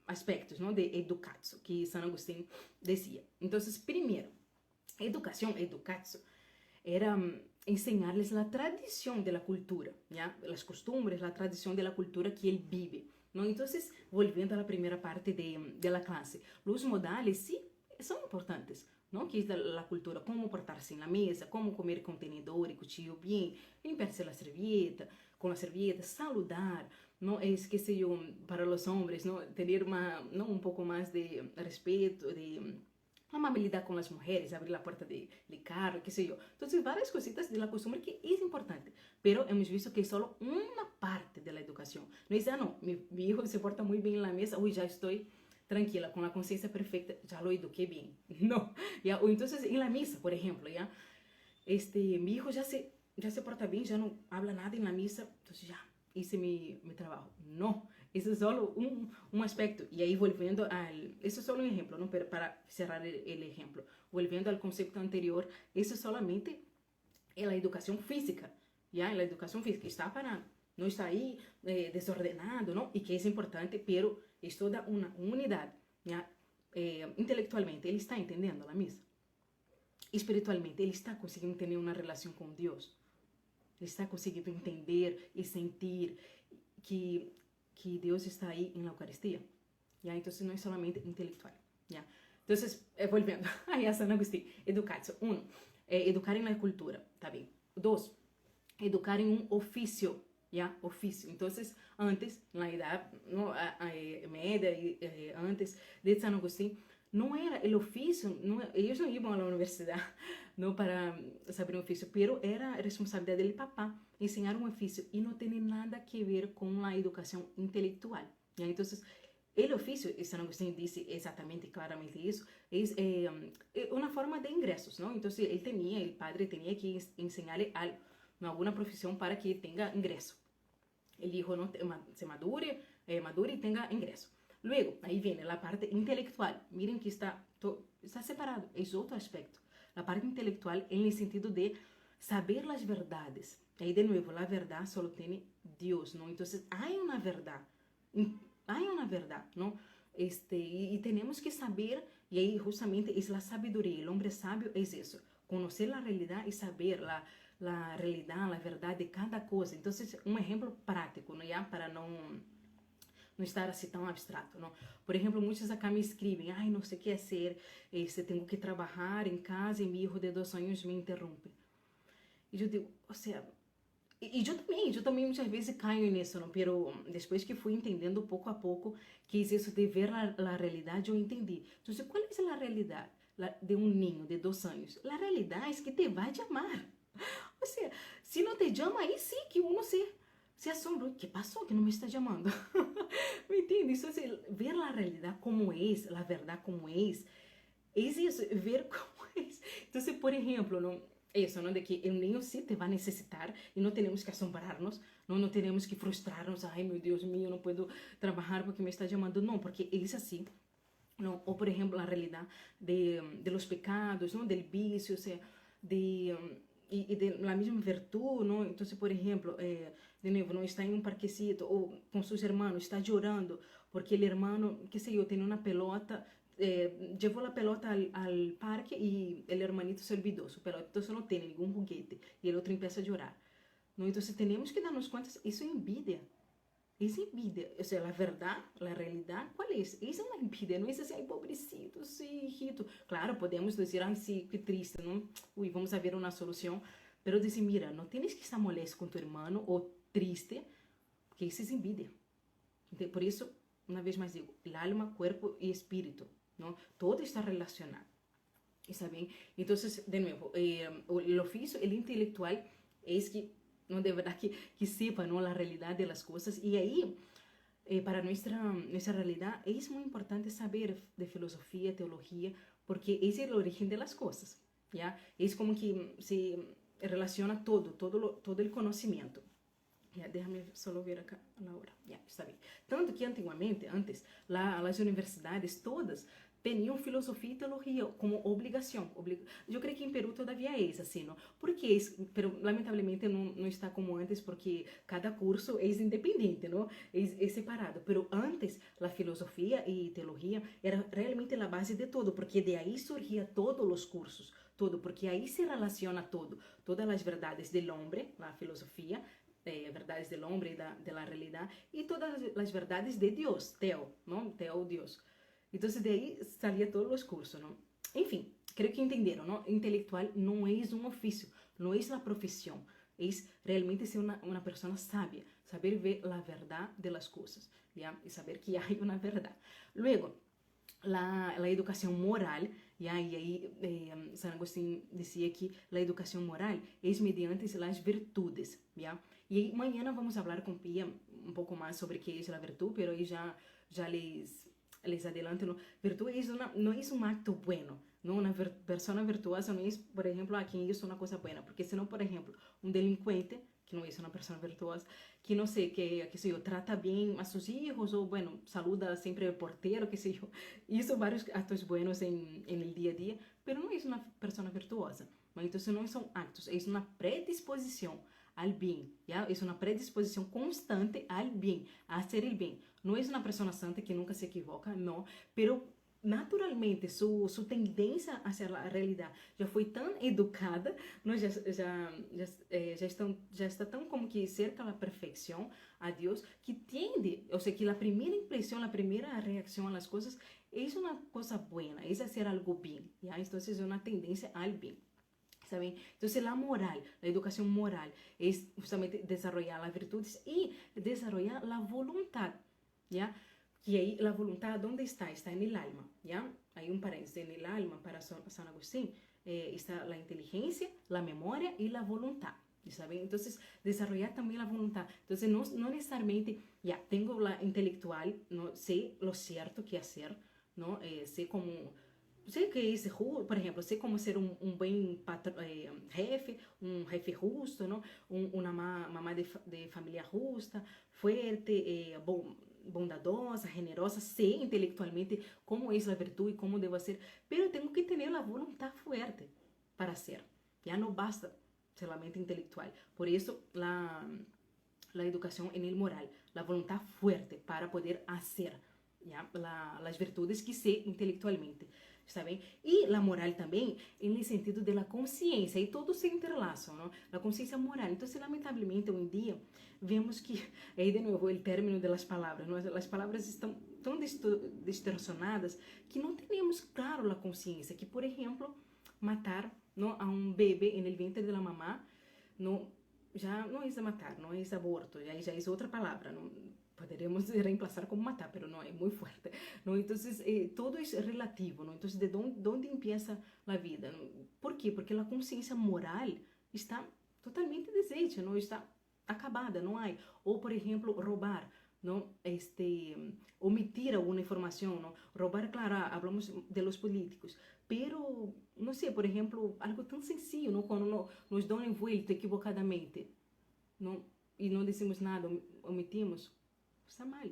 aspectos, ¿no? De educatio, que San Agustín decía. Então, primeiro, educatio, era enseñarles a tradição da cultura, ¿ya? As costumbres, a tradição da cultura que ele vive. ¿No? Entonces, volviendo a la primera parte de la clase, los modales sí son importantes, ¿no? Que es la cultura, cómo portarse en la mesa, cómo comer con tenedor y cuchillo bien, limpiarse con la servilleta, saludar, ¿no? Es que sé yo, para los hombres, ¿no? Tener ¿no? Un poco más de respeto, de amabilidad con las mujeres, abrir la puerta del carro, qué sé yo. Entonces, varias cositas de la costumbre que es importante, pero hemos visto que es solo una parte de la educación. No es, no, mi hijo se porta muy bien en la mesa, uy, ya estoy tranquila, con la conciencia perfecta, ya lo eduqué bien. No, ¿ya? O entonces, en la misa, por ejemplo, ¿ya? Mi hijo ya se porta bien, ya no habla nada en la misa, entonces ya hice mi trabajo. No, ese es solo un aspecto. Y ahí volviendo eso es solo un ejemplo, ¿no? Pero para cerrar el ejemplo, volviendo al concepto anterior, eso solamente es la educación física, ¿ya? La educación física está para, no está ahí desordenado, ¿no? Y que es importante, pero es toda una unidad, ¿ya? Intelectualmente, él está entendiendo la misa. Espiritualmente, él está consiguiendo tener una relación con Dios. Él está consiguiendo entender y sentir que Deus está aí em la Eucaristía, ¿ya? Entonces no es solamente intelectual, ¿ya? Entonces, volviendo a San Agustín, educatio. 1, educar en la cultura, ¿está bien? 2, educar en un oficio, ¿ya? Oficio. Entonces, antes, en la edad ¿no? media, antes de San Agustín, no era el oficio, ellos no iban a la universidad no para saber un oficio, pero era responsabilidad del papá enseñar un oficio y no tiene nada que ver con la educación intelectual, ¿ya? Entonces, El oficio, e San Agustín disse exatamente, claramente isso, é uma forma de ingressos, não? Então, o padre tinha que ensinar-lhe algo, alguma profissão para que tenha ingresso. El hijo no se madure y tenga ingreso. Luego, ahí viene la parte intelectual. Miren que está separado, es otro aspecto. La parte intelectual en el sentido de saber las verdades. Ahí de nuevo, la verdad solo tiene Dios, ¿no? Entonces, hay una verdad, ¿no? Y tenemos que saber, y ahí justamente es la sabiduría. El hombre sabio es eso, conocer la realidad y saber la realidad, la verdad de cada cosa. Entonces, un ejemplo práctico, ¿no? Ya para no estar assim tão abstrato, não? Por exemplo, muitos acá me escrevem, ai, não sei o que fazer, tenho que trabalhar em casa e meu filho de 2 anos me interrompe. E eu digo, ou seja, e eu também muitas vezes caio nisso, não? Pero depois que fui entendendo pouco a pouco que é isso de ver a realidade, eu entendi. Então, qual é a realidade de um ninho de 2 anos? A realidade é que te vai amar. Ou seja, se não te ama, aí sim que uno se asombra. O que passou que não me está chamando? ¿Me entiendes? Entonces, ver la realidad como es, la verdad como es eso, ver como es. Entonces, por ejemplo, ¿no? Eso, ¿no? De que el niño sí te va a necesitar y no tenemos que asombrarnos, no tenemos que frustrarnos, ay, meu Dios mío, no puedo trabajar porque me está llamando, no, porque es así. ¿No? O, por ejemplo, la realidad de los pecados, ¿no? Del vicio, o sea, y de la misma virtud, ¿no? Entonces, por ejemplo, de nuevo, no está en un parquecito o con sus hermanos, está llorando porque el hermano, qué sé yo, tiene una pelota, llevó la pelota al parque y el hermanito se olvidó su pelota, entonces no tiene ningún juguete y el otro empieza a llorar, ¿no? Entonces tenemos que darnos cuenta, eso es envidia. Es envidia, o sea, la verdad, la realidad, ¿cuál es? Es una envidia, no es así, ay, pobrecito, sí, hijito. Claro, podemos decir, ay, sí, qué triste, ¿no? Uy, vamos a ver una solución. Pero decir, mira, no tienes que estar molesto con tu hermano o triste, que eso es envidia. Por eso, una vez más digo, el alma, cuerpo y espíritu, ¿no? Todo está relacionado. ¿Está bien? Entonces, de nuevo, el oficio, el intelectual, es que ¿no? De verdad que sepa ¿no? la realidad de las cosas. Y ahí, para nuestra realidad, es muy importante saber de filosofía, teología, porque es el origen de las cosas. ¿Ya? Es como que se relaciona todo el conocimiento. Ya, déjame solo ver acá la hora. Ya, está bien. Tanto que antiguamente, antes, las universidades todas tinham filosofia e teologia como obrigação. Eu creio que em Peru todavia é assim, não? Porque, pero lamentavelmente não está como antes, porque cada curso é independente, não? É separado. Pero antes, a filosofia e teologia era realmente a base de todo, porque de aí surgia todos os cursos, todo, porque aí se relaciona todo, todas as verdades do homem, a filosofia, verdades do homem, da realidade, e todas as verdades de Deus, Teo, não? Teo, Deus. Então, de aí salia todos os cursos, não? Enfim, creio que entenderam, não? Intelectual não é um ofício, não é a profissão, é realmente ser uma pessoa sábia, saber ver a verdade das coisas, ¿ya? E saber que há uma verdade. Luego, a educação moral, ¿ya? E aí San Agustín dizia que a educação moral é mediante as virtudes, ¿ya? E aí amanhã vamos falar com Pia um pouco mais sobre o que é a virtude, pero aí já les adelanto, ¿no? Virtud no es un acto bueno, ¿no? Una persona virtuosa no es, por ejemplo, a quien hizo una cosa buena, porque si no, por ejemplo, un delincuente, que no es una persona virtuosa, que no sé, que sé yo, trata bien a sus hijos, o bueno, saluda siempre al portero, que sé yo, hizo varios actos buenos en el día a día, pero no es una persona virtuosa, ¿no? Entonces no son actos, es una predisposición al bien, ¿ya? Es una predisposición constante al bien, a hacer el bien. No es una persona santa que nunca se equivoca, no, pero naturalmente su tendência hacia a realidade já foi tão educada, não? Já está tão como que cerca da perfeição a Deus, que tende, ou seja, que a primeira impressão, a primeira reação às coisas é uma coisa boa, é fazer algo bem, ¿ya? Então é uma tendência ao bem. ¿Saben? Entonces la moral, la educación moral es justamente desarrollar las virtudes y desarrollar la voluntad, ¿ya? Y ahí la voluntad, ¿dónde está? Está en el alma, ¿ya? Hay un paréntesis, en el alma para San Agustín está la inteligencia, la memoria y la voluntad, ¿saben? Entonces, desarrollar también la voluntad. Entonces, no necesariamente, ya, tengo la intelectual, ¿no? Sé lo cierto que hacer, ¿no? Sé cómo, sei que es, por ejemplo, sé cómo ser un buen jefe, un jefe justo, ¿no? Una mamá de familia justa, fuerte, bondadosa, generosa, sé intelectualmente cómo es la virtud y cómo debo hacer, pero tengo que tener la voluntad fuerte para hacer. Ya no basta solamente intelectual. Por eso la educación en el moral, la voluntad fuerte para poder hacer, ¿ya? Las virtudes que sé intelectualmente, ¿está bien? Y la moral también en el sentido de la conciencia, y todo se interlaza, ¿no? La conciencia moral. Entonces, lamentablemente, hoy en día, vemos que, ahí de nuevo el término de las palabras, ¿no? Las palabras están tan distorsionadas que no tenemos claro la conciencia, que, por ejemplo, matar, ¿no? A un bebé en el vientre de la mamá, no, já não é matar, não é aborto, já é outra palavra, não, poderíamos reemplazar como matar, pero não, é muito forte, não, então, todo é relativo, não, então, de onde empieza a vida, não? Por quê? Porque a consciência moral está totalmente deshecha, não, está acabada, não há, ou, por exemplo, roubar, não, omitir alguma informação, não, roubar, claro, hablamos de los políticos, pero, não sei, por exemplo, algo tão sencillo, não, quando nos dão envuelto equivocadamente, não, e não decimos nada, omitimos, está mal,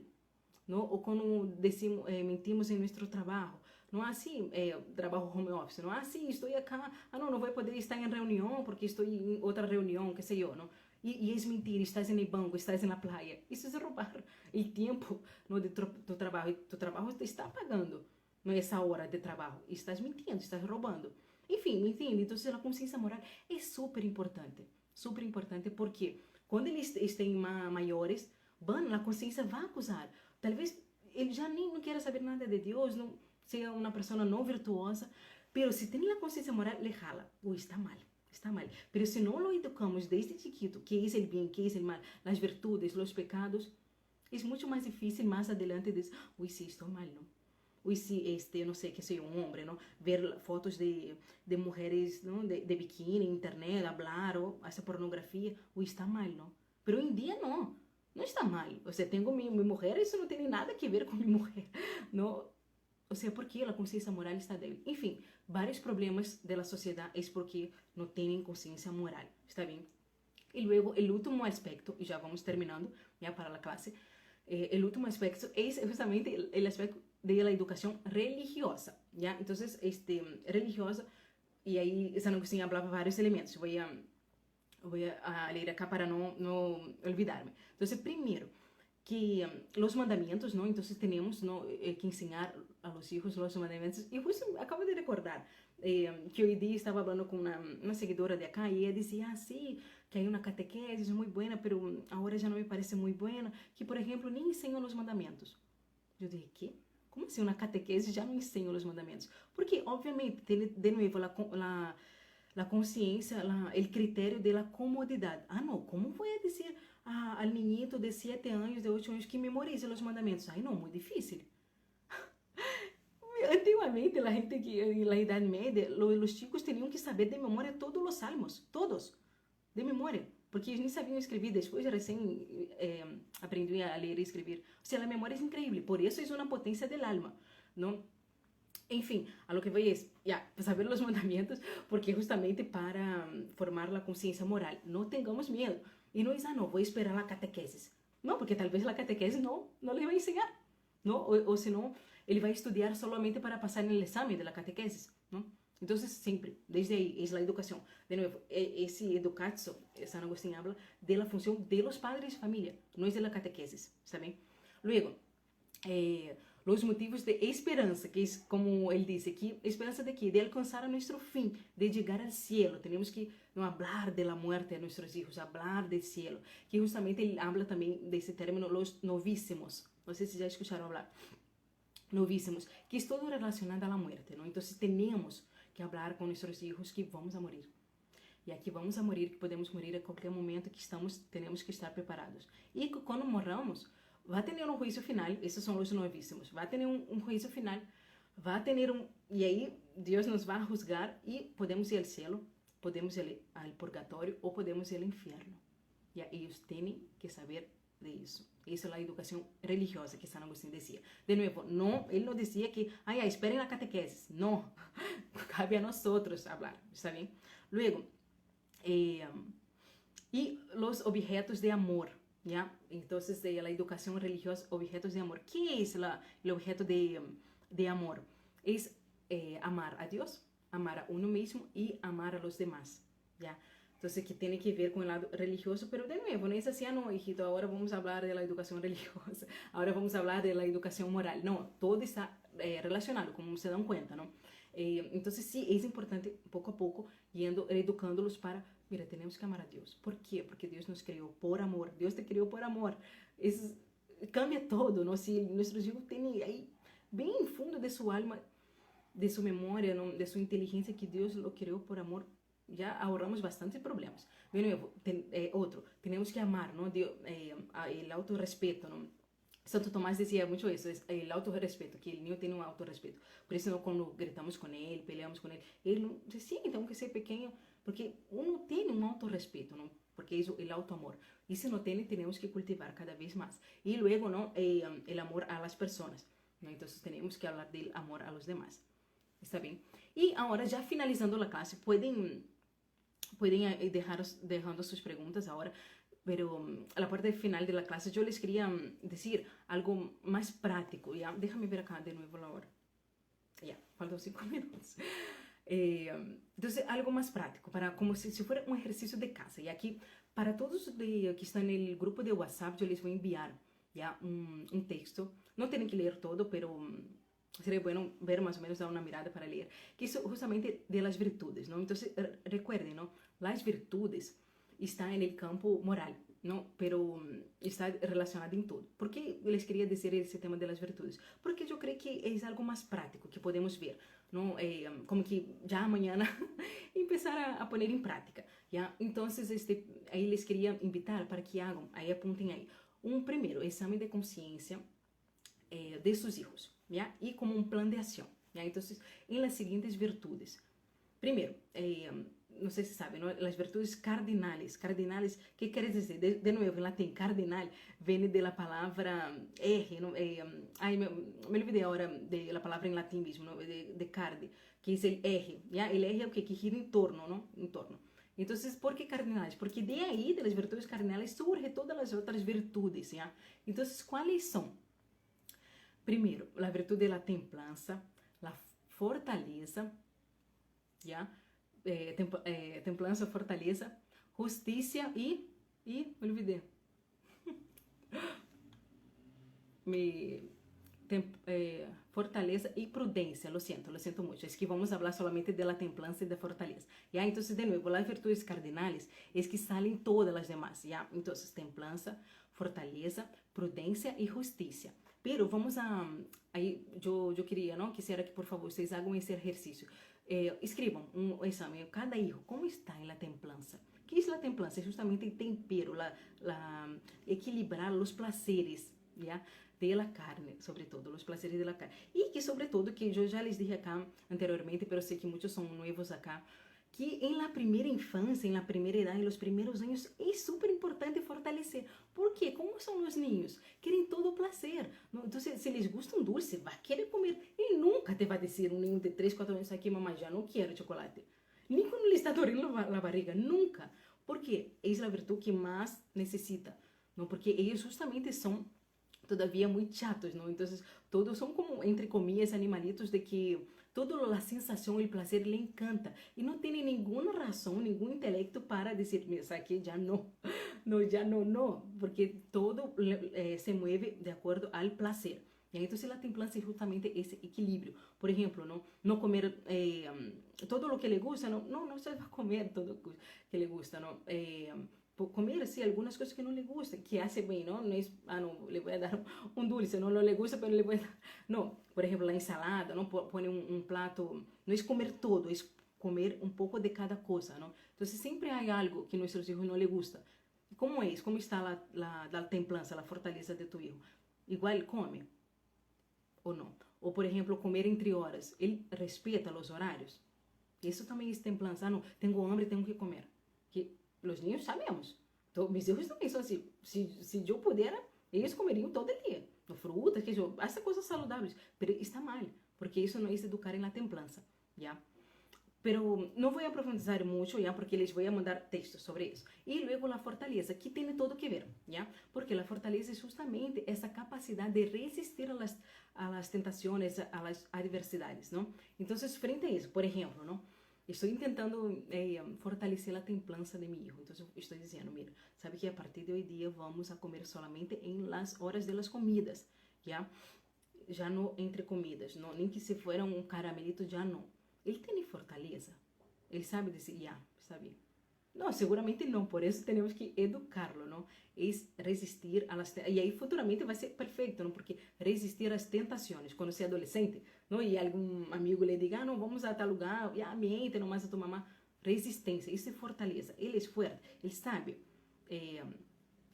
não, ou quando decimos, mentimos em nosso trabalho, não é assim, trabalho home office, não é assim, estou acá, não vou poder estar em reunião porque estou em outra reunião, que sei eu, não, e é mentira, estás no banco, estás na praia, isso é roubar o tempo, não, do trabalho, tu trabalho te está pagando, não é essa hora de trabalho, estás mentindo, estás roubando, enfim, me entende? Então, a consciência moral é super importante, porque quando eles estão maiores, a consciência vai acusar, talvez ele já nem não queira saber nada de Deus, não seja uma pessoa não virtuosa, pero se tem a consciência moral, le jala, está mal. Está mal. Pero si no lo educamos desde chiquito, qué es el bien, qué es el mal, las virtudes, los pecados, es mucho más difícil más adelante decir, uy, sí, estoy mal, ¿no? Uy, sí, yo no sé, que soy un hombre, ¿no? Ver fotos de mujeres, ¿no? De biquíni en internet, hablar o hacer pornografía, uy, está mal, ¿no? Pero hoy en día no, no está mal. O sea, tengo mi mujer, eso no tiene nada que ver con mi mujer, ¿no? O sea, porque a consciência moral está débil. Enfim, vários problemas da sociedade é porque não têm consciência moral, está bem? E luego, o último aspecto, e já vamos terminando já para a classe, o último aspecto é justamente o aspecto da educação religiosa, já? Então, religiosa, e aí San Agustín falava vários elementos, vou a ler acá para não olvidar-me. Então, primeiro, que los mandamientos, ¿no? Entonces tenemos, ¿no? Que enseñar a los hijos los mandamientos. Y justo acabo de recordar que hoy día estaba hablando con una seguidora de acá y ella decía, sí, que hay una catequesis muy buena, pero ahora ya no me parece muy buena, que por ejemplo ni enseñan los mandamientos. Yo dije, ¿qué? ¿Cómo así una catequesis ya no enseña los mandamientos? Porque obviamente tiene de nuevo la conciencia, el criterio de la comodidad. Ah, no, ¿cómo voy a decir al niñito de 7 años, de 8 años que memorice los mandamientos? Ay, no, muy difícil. Antigamente, la gente que en la Edad Media, los chicos tenían que saber de memoria todos los salmos, todos, de memoria, porque ellos ni sabían escribir, después recién aprendí a leer y escribir. O sea, la memoria es increíble, por eso es una potencia del alma, ¿no? Enfim, a lo que voy es, saber los mandamientos, porque justamente para formar la conciencia moral, no tengamos miedo. Y no es, no, voy a esperar la catequesis. No, porque tal vez la catequesis no le va a enseñar, ¿no? O si no, él va a estudiar solamente para pasar en el examen de la catequesis, ¿no? Entonces, siempre, desde ahí, es la educación. De nuevo, ese educatio, San Agustín habla de la función de los padres de familia, no es de la catequesis, ¿saben? Luego, los motivos de esperanza, que es como él dice aquí, esperanza de qué? De alcanzar a nuestro fin, de llegar al cielo. Tenemos que no hablar de la muerte a nuestros hijos, hablar del cielo, que justamente él habla también de ese término, los novísimos. No sé si ya escucharon hablar. Novísimos, que es todo relacionado a la muerte, ¿no? Entonces tenemos que hablar con nuestros hijos que vamos a morir. E aqui vamos a morir, que podemos morir a qualquer momento, que temos que estar preparados. E que quando morramos, vai ter um juízo final, esses são os novíssimos, vai ter um juízo final, vai ter e aí Deus nos vai juzgar e podemos ir ao céu podemos ir al purgatorio o podemos ir al infierno. Ya, ellos tienen que saber de eso. Esa es la educación religiosa que San Agustín decía. De nuevo, no, él no decía que, esperen la catequesis. No, cabe a nosotros hablar, ¿está bien? Luego, y los objetos de amor, ¿ya? Entonces, de la educación religiosa, objetos de amor. ¿Qué es el objeto de amor? Es amar a Dios, amar a uno mismo y amar a los demás, ¿ya? Entonces, que tiene que ver con el lado religioso, pero de nuevo, no es así, no, hijito, ahora vamos a hablar de la educación religiosa, ahora vamos a hablar de la educación moral. No, todo está relacionado, como se dan cuenta, ¿no? Entonces, sí, es importante, poco a poco, yendo, educándolos para, mira, tenemos que amar a Dios. ¿Por qué? Porque Dios nos creó por amor, Dios te creó por amor. Cambia todo, ¿no? Si nuestros hijos tienen ahí, bem en fundo de su alma, de su memoria, ¿no? De su inteligencia, que Dios lo creó por amor, ya ahorramos bastantes problemas. De nuevo, otro, tenemos que amar, ¿no? El autorrespeto, ¿no? Santo Tomás decía mucho eso, es el autorrespeto, que el niño tiene un autorrespeto. Por eso no, cuando gritamos con él, peleamos con él no dice, sí, tengo que ser pequeño, porque uno tiene un autorrespeto, ¿no? Porque es el autoamor. Y si no tiene, tenemos que cultivar cada vez más. Y luego, ¿no? El amor a las personas, ¿no? Entonces tenemos que hablar del amor a los demás. ¿Está bien? Y ahora, ya finalizando la clase, pueden dejando sus preguntas ahora, pero a la parte final de la clase yo les quería decir algo más práctico, ¿ya? Déjame ver acá de nuevo la hora. Ya, faltan 5 minutos. Entonces, algo más práctico, como si fuera un ejercicio de casa. Y aquí, para todos que están en el grupo de WhatsApp, yo les voy a enviar ya un texto. No tienen que leer todo, pero sería bueno ver más o menos, dar una mirada para leer, que es justamente de las virtudes, ¿no? Entonces, recuerden, ¿no? Las virtudes están en el campo moral, ¿no? Pero está relacionado en todo. ¿Por qué les quería decir ese tema de las virtudes? Porque yo creo que es algo más práctico que podemos ver, ¿no? Como que ya mañana empezar a poner en práctica, ¿ya? Entonces, ahí les quería invitar para que hagan, ahí apunten ahí, un primero examen de conciencia de sus hijos, ¿ya? Y como un plan de acción, ¿ya? Entonces, en las siguientes virtudes. Primero, no sé si saben, ¿no? Las virtudes cardinales. Cardinales, ¿qué quiere decir? De nuevo, en latín, cardinal viene de la palabra eje, ¿no? Me olvidé ahora de la palabra en latín mismo, ¿no? De cardi, que es el eje, ¿ya? El eje es que gira en torno, ¿no? En torno. Entonces, ¿por qué cardinales? Porque de ahí, de las virtudes cardinales, surgen todas las otras virtudes, ¿ya? Entonces, ¿cuáles son? Primero, la virtud de la templanza, la fortaleza, ¿ya? Templanza, fortaleza, justicia me olvidé. Fortaleza y prudencia, lo siento mucho, es que vamos a hablar solamente de la templanza y de fortaleza, ¿ya? Entonces, de nuevo, las virtudes cardinales es que salen todas las demás, ¿ya? Entonces, templanza, fortaleza, prudencia y justicia. Pero vamos ahí yo quería, ¿no? Quisiera que por favor ustedes hagan ese ejercicio. Escriban un examen, cada hijo, ¿cómo está en la templanza? ¿Qué es la templanza? Es justamente el tempero, equilibrar los placeres, ¿ya? De la carne, sobre todo, los placeres de la carne. Y que sobre todo, que yo ya les dije acá anteriormente, pero sé que muchos son nuevos acá, que en la primera infancia, en la primera edad, en los primeros años, es súper importante fortalecer. ¿Por qué? ¿Cómo son los niños? Quieren todo placer, ¿no? Entonces, si les gusta un dulce, va a querer comer. Él nunca te va a decir, un niño de 3, 4 años, aquí mamá ya no quiero chocolate. Ni cuando le está doliendo la barriga, nunca. Porque es la virtud que más necesita, ¿no? Porque ellos justamente son todavía muy chatos, ¿no? Entonces, todos son como, entre comillas, animalitos de que toda la sensación, el placer le encanta y no tiene ninguna razón, ningún intelecto para decir, mira, aquí ya no, no, ya no, no, porque todo se mueve de acuerdo al placer. Y entonces la templanza es justamente ese equilibrio. Por ejemplo, no comer todo lo que le gusta, no se va a comer todo lo que le gusta, ¿no? Comer, sí, algunas cosas que no le gustan, que hace bien, ¿no? No es, no, le voy a dar un dulce, no le gusta, pero le voy a dar, no, por ejemplo, la ensalada, ¿no? Pone un plato, no es comer todo, es comer un poco de cada cosa, ¿no? Entonces siempre hay algo que a nuestros hijos no les gusta. ¿Cómo es? ¿Cómo está la templanza, la fortaleza de tu hijo? Igual come, o no. O, por ejemplo, comer entre horas, él respeta los horarios. Isso também é templança. Ah, não, tenho hambre, tenho que comer. Que os niños sabemos. Então, meus filhos também são assim. Se eu puder, eles comeriam todo dia. Frutas, queijo, essas coisas saudáveis. Mas está mal, porque isso não é educar em la templança, já? Pero não vou aprofundar muito, já, porque les vou mandar textos sobre isso. E luego a fortaleza, que tem todo que ver, já? Porque a fortaleza é justamente essa capacidade de resistir a las tentações, a las adversidades, não? Então, frente a isso, por exemplo, não? Estou tentando fortalecer a templança de meu filho. Então, estou dizendo, mira, sabe que a partir de hoje dia vamos a comer solamente em las horas de las comidas, já? Já não entre comidas, não? Nem que se fuera um caramelito, já não. Ele tem fortaleza. Ele sabe dizer, já, sabe? Não, seguramente não. Por isso temos que educá-lo, não? É resistir a las... E aí futuramente vai ser perfeito, não? Porque resistir às tentações. Quando você é adolescente, não? E algum amigo lhe diga, ah, não, vamos a tal lugar, e ambiente, não mais a tua mamãe. Resistência, isso é fortaleza. Ele é forte, ele sabe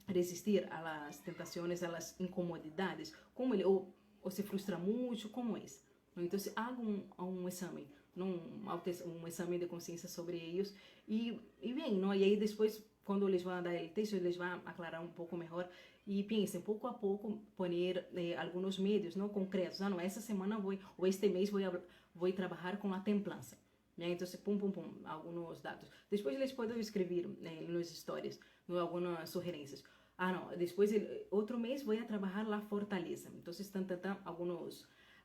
resistir às tentações, às incomodidades. Como ele, ou se frustra muito, como é isso? Então, haga um exame, um exame de consciência sobre eles e bem, não? E aí depois, quando eles vão dar o texto, eles vão aclarar um pouco melhor e pensem, pouco a pouco, poner alguns meios não concretos. Ah, não, essa semana ou este mês vou trabalhar com a templança. Então, pum, alguns dados. Depois eles podem escrever nos stories, algumas sugerências. Ah, não, depois outro mês vou trabalhar a fortaleza. Então, estão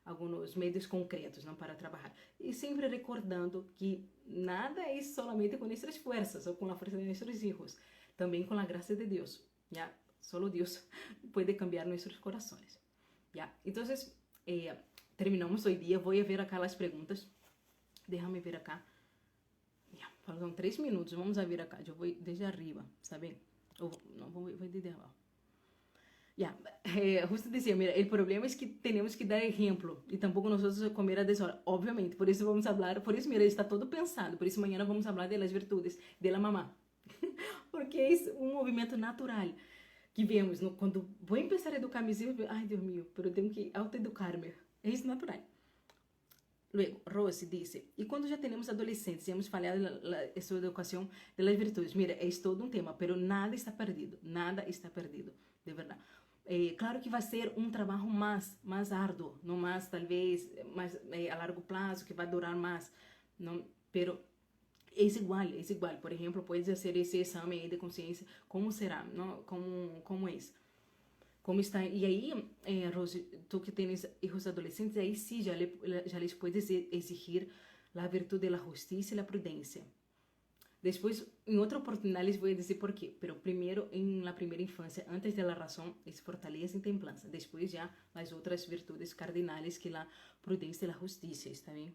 alguns meios concretos não para trabalhar e sempre recordando que nada é solamente com nossas forças ou com a força de nossos filhos, também com a graça de Deus, já. Solo Deus pode cambiar nossos corações, já. Então, terminamos hoje dia. Vou ver acá as perguntas. Déjame ver acá. Já, faltam 3 minutos. Vamos a ver acá. Eu vou desde arriba, sabe? Ou não, vou desde abaixo. Ya, justo decía, mira, el problema es que tenemos que dar ejemplo y tampoco nosotros comer a deshora, obviamente, por eso vamos a hablar, por eso, mira, está todo pensado, por eso mañana vamos a hablar de las virtudes de la mamá, porque es un movimiento natural que vemos, ¿no? Cuando voy a empezar a educar a mis hijos, ay, Dios mío, pero tengo que autoeducarme, es natural. Luego, Rose dice, y cuando ya tenemos adolescentes y hemos fallado en su educación de las virtudes, mira, es todo un tema, pero nada está perdido, de verdad. Claro que vai ser um trabalho mais árduo, não mais talvez mais a largo prazo, que vai durar mais, não, pero é igual. Por exemplo, pode fazer esse exame aí de consciência, como será, não, como é isso, como está. E aí, Rose, tu que tens filhos adolescentes, aí sim já les puedes exigir a virtude da justiça e a prudência. Después, en otra oportunidad les voy a decir por qué, pero primero en la primera infancia, antes de la razón, es fortaleza y templanza. Después ya las otras virtudes cardinales que la prudencia y la justicia, ¿está bien?